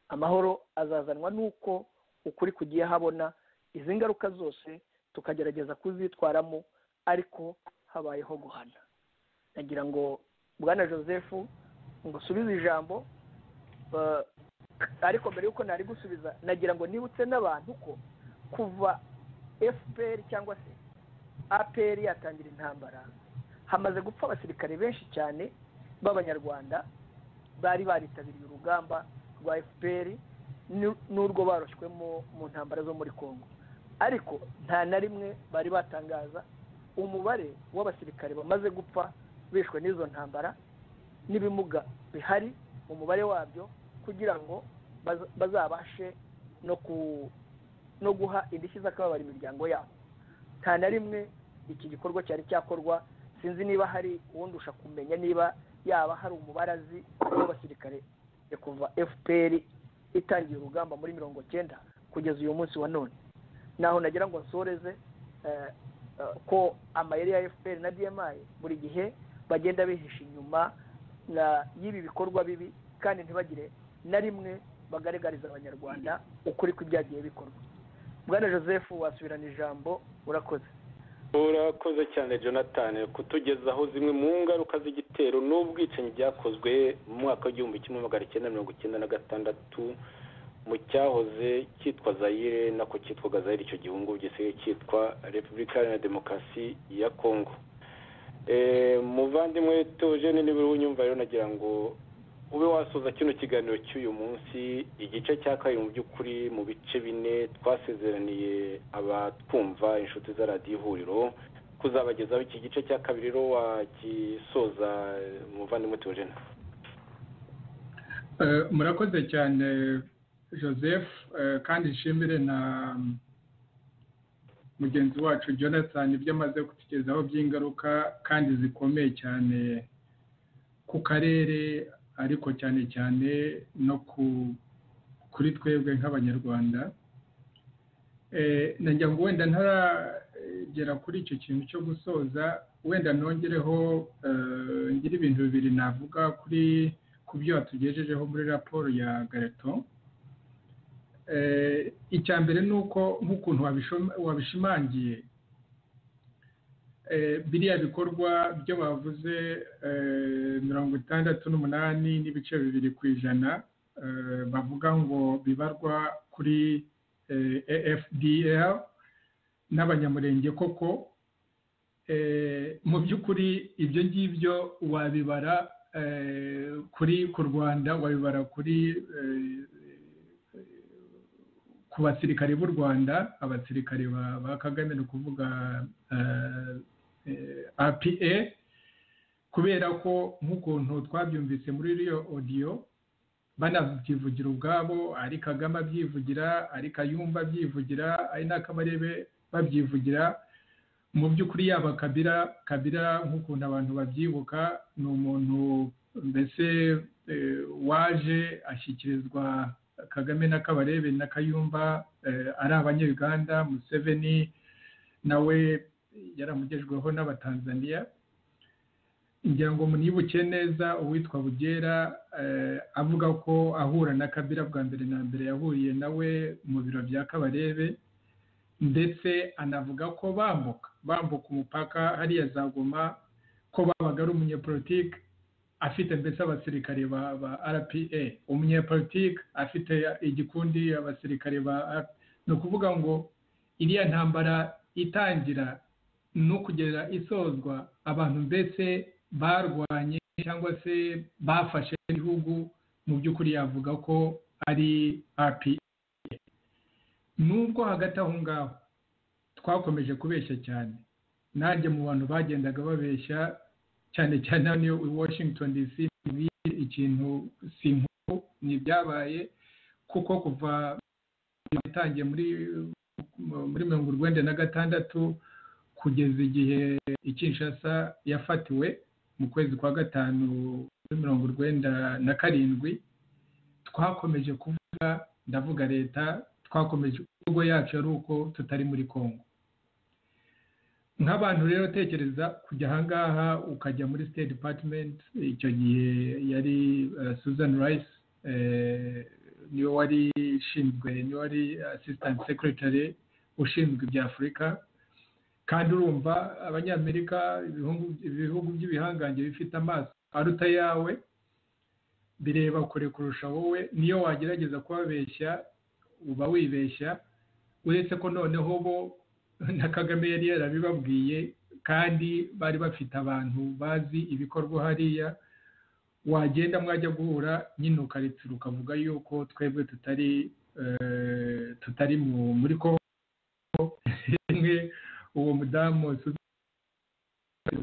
Amahoro azazanwa n'uko ukuri kugiye habona, izi ngaruka zose tukagerageza kuzitwaramo, ariko habayeho guhana. Nagira ngo Bwana Joseph ngo subize ijambo, ariko mbere yuko nari gusubiza nagira ngo nibutse n'abantu ko kuva FPR cyangwa se APR yatangira intambara hamaze gupfa abasirikare benshi cyane b'abanyarwanda bari baritabiriye urugamba rwa FPR n'urwo baroshyweho mu ntambara zo muri Kongo, ariko nta na rimwe bari batangaza umubare w'abasirikare bamaze gupfa bishwe n'izo ntambara n'ibimuga bihari, umubare wabyo, kugira ngo bazabashe no guha indishyi z'akababaro imiryango yabo. Nta na rimwe iki gikorwa cyari cyakorwa. Sinzi niba hari uwundusha kumenya niba yaba hari umubare azi w'abasirikare kuva FPR itangiye urugamba muri 1990 kugeza uyu munsi wa none. Naho nagira ngo nsoreze ko amayeri ya FPR na DMI buri gihe bagenda bihisha inyuma y'ibi bikorwa bibi, kandi ntibagire na rimwe bagaragariza abanyarwanda ukuri kw'ibyagiye bikorwa. Bwana Joseph, wasubirana ijambo, urakoze. urakoze cyane Jonathan kutugezaho zimwe mu ngaruka z'igitero n'ubwicanyi byakozwe mu mwaka w'igihumbi kimwe magana cyenda mirongo icyenda na gatandatu mu cyahoze cyitwa Zaire nako cyitwaga Zaire icyo gihugu gisigaye cyitwa Repubulika Iharanira Demokarasi ya Congo. Muvandimwe Theogene niba unyumva rero nagira ngo ube wasoza kino kiganiro cy'uyu munsi igice cya kabiri mu by'ukuri mu bice bine twasezeraniye abatwumva inshuti za radiyo ihuriro kuzabagezaho iki gice cya kabiri rero wagisoza muvandimwe Theogene. Murakoze cyane Joseph kandi nshimire na mugenzi wacu Jonathan ibyo amaze kutugezaho by'ingaruka kandi zikomeye cyane ku karere ariko cyane cyane no kuri twebwe nk'abanyarwanda. Nanjye ngo wenda ntaragera kuri icyo kintu cyo gusoza wenda nongereho ngira ibintu bibiri navuga ku byo watugejejeho muri raporo ya Gareton. Icya mbere ni uko nk'ukuntu wabishimangiye biriya bikorwa byo bavuze 68 n'ibice 2% bavuga ngo bibarwa kuri AFDL n'abanyamurenge koko mu by'ukuri ibyo ngibyo wabibara ku Rwanda wabibara ku basirikare b'u Rwanda abasirikare ba Kagame no kuvuga APA kubera ko nk'ukuntu twabyumvise muri iyo audio banabyivugira ubwabo ari Kagame abyivugira ari Kayumba abyivugira ari n'Akabarebe babyivugira mu by'ukuri yaba Kabila nk'ukuntu abantu babyibuka ni umuntu mbese waje ashyikirizwa Kagame na Kabarebe na Kayumba ari abanyarwanda. Museveni nawe yaramugejweho n'abatanzania. Ngira ngo munibuke neza uwitwa Bugera avuga ko ahura na Kabila bwa mbere na mbere yahuriye nawe mu biro bya Kabarebe ndetse anavuga ko bambuka umupaka hariya za Goma ko babaga ari umunyepolitike afite mbese abasirikare ba RPA, umunyepolitike afite igikundi abasirikare no kuvuga ngo iriya ntambara itangira no kugera isozwa abantu mbese barwanye cyangwa se bafashe igihugu mu by'ukuri yavuga ko ari RPA. Nubwo hagati aho ngaho twakomeje kubeshya cyane, nanjye mu bantu bagendaga babeshya cyane cyane hano i Washington DC ikintu simpu ni byabaye kuko kuva yatangiye muri 1996 kugeza igihe Kinshasa yafatiwe mu kwezi kwa gatanu 1997 twakomeje kuvuga ndavuga leta twakomeje ubwo yacu ari uko tutari muri Kongo. Nk'abantu rero tekereza kujya ahangaha ukajya muri State Department icyo gihe yari Susan Rice niwe wari Assistant Secretary ushinzwe ibya Afurika kandi urumva abanyamerika ibihugu by'ibihangange bifite amaso aruta yawe bireba kure kurusha wowe niyo wagerageza kubabeshya uba wibeshya uretse ko noneho bo na Kagame yari yarabibabwiye kandi bari bafite abantu bazi ibikorwa hariya wagenda mwajya guhura nyine ukaritsira ukavuga yuko twebwe tutari muri Kongo. Uwo mudamu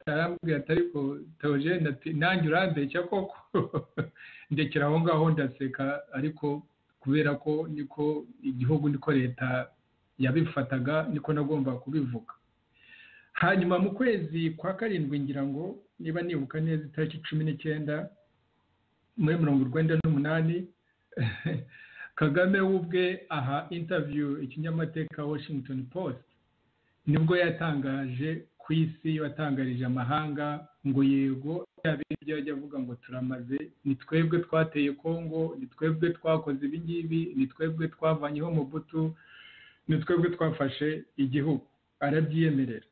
arambwira atari ko Theogene ati nanjye urambeshya koko ndekera aho ngaho ndaseka ariko kubera ko niko igihugu niko leta yabifataga niko nagomba kubivuga. Hanyuma mu kwezi kwa karindwi ngira ngo niba nibuka neza itariki 19 muri 1998 Kagame ubwe aha interview ikinyamateka Washington Post nibwo yatangaje ku isi yatangarije amahanga ngo yego yabibyo yajya avuga ngo turamaze ni twebwe twateye Kongo ni twebwe twakoze ibingibi ni twebwe twavanyeho Mobutu ni twebwe twafashe igihugu arabyiyemerera.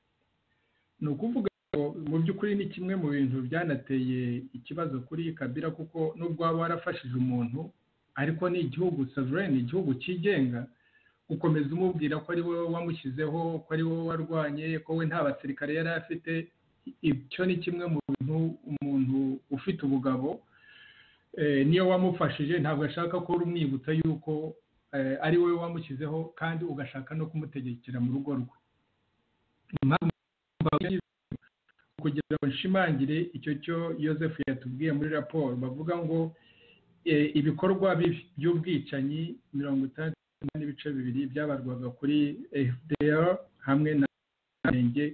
ni ukuvuga ngo mu by'ukuri ni kimwe mu bintu byanateye ikibazo kuri Kabila, kuko nubwo waba warafashije umuntu ariko ni igihugu sovereign, igihugu cyigenga, ukomeza umubwira ko ari wowe wamushyizeho, ko ari wowe warwanye, ko we nta basirikare yari afite. Icyo ni kimwe mu bintu umuntu ufite ubugabo niyo wamufashije ntabwo ashaka ko urumwibutsa yuko ari wowe wamushyizeho kandi ugashaka no kumutegekera mu rugo rwe. Kugira ngo nshimangire icyo cyo Joseph yatubwiye muri raporo, bavuga ngo ibikorwa bibi by'ubwicanyi 52% byabarwaga kuri FDR hamwe na Renge.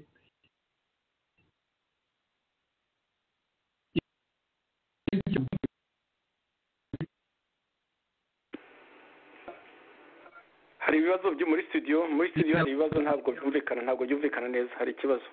Hari ibibazo byo muri studio hari ibibazo ntabwo byumvikana neza, hari ikibazo.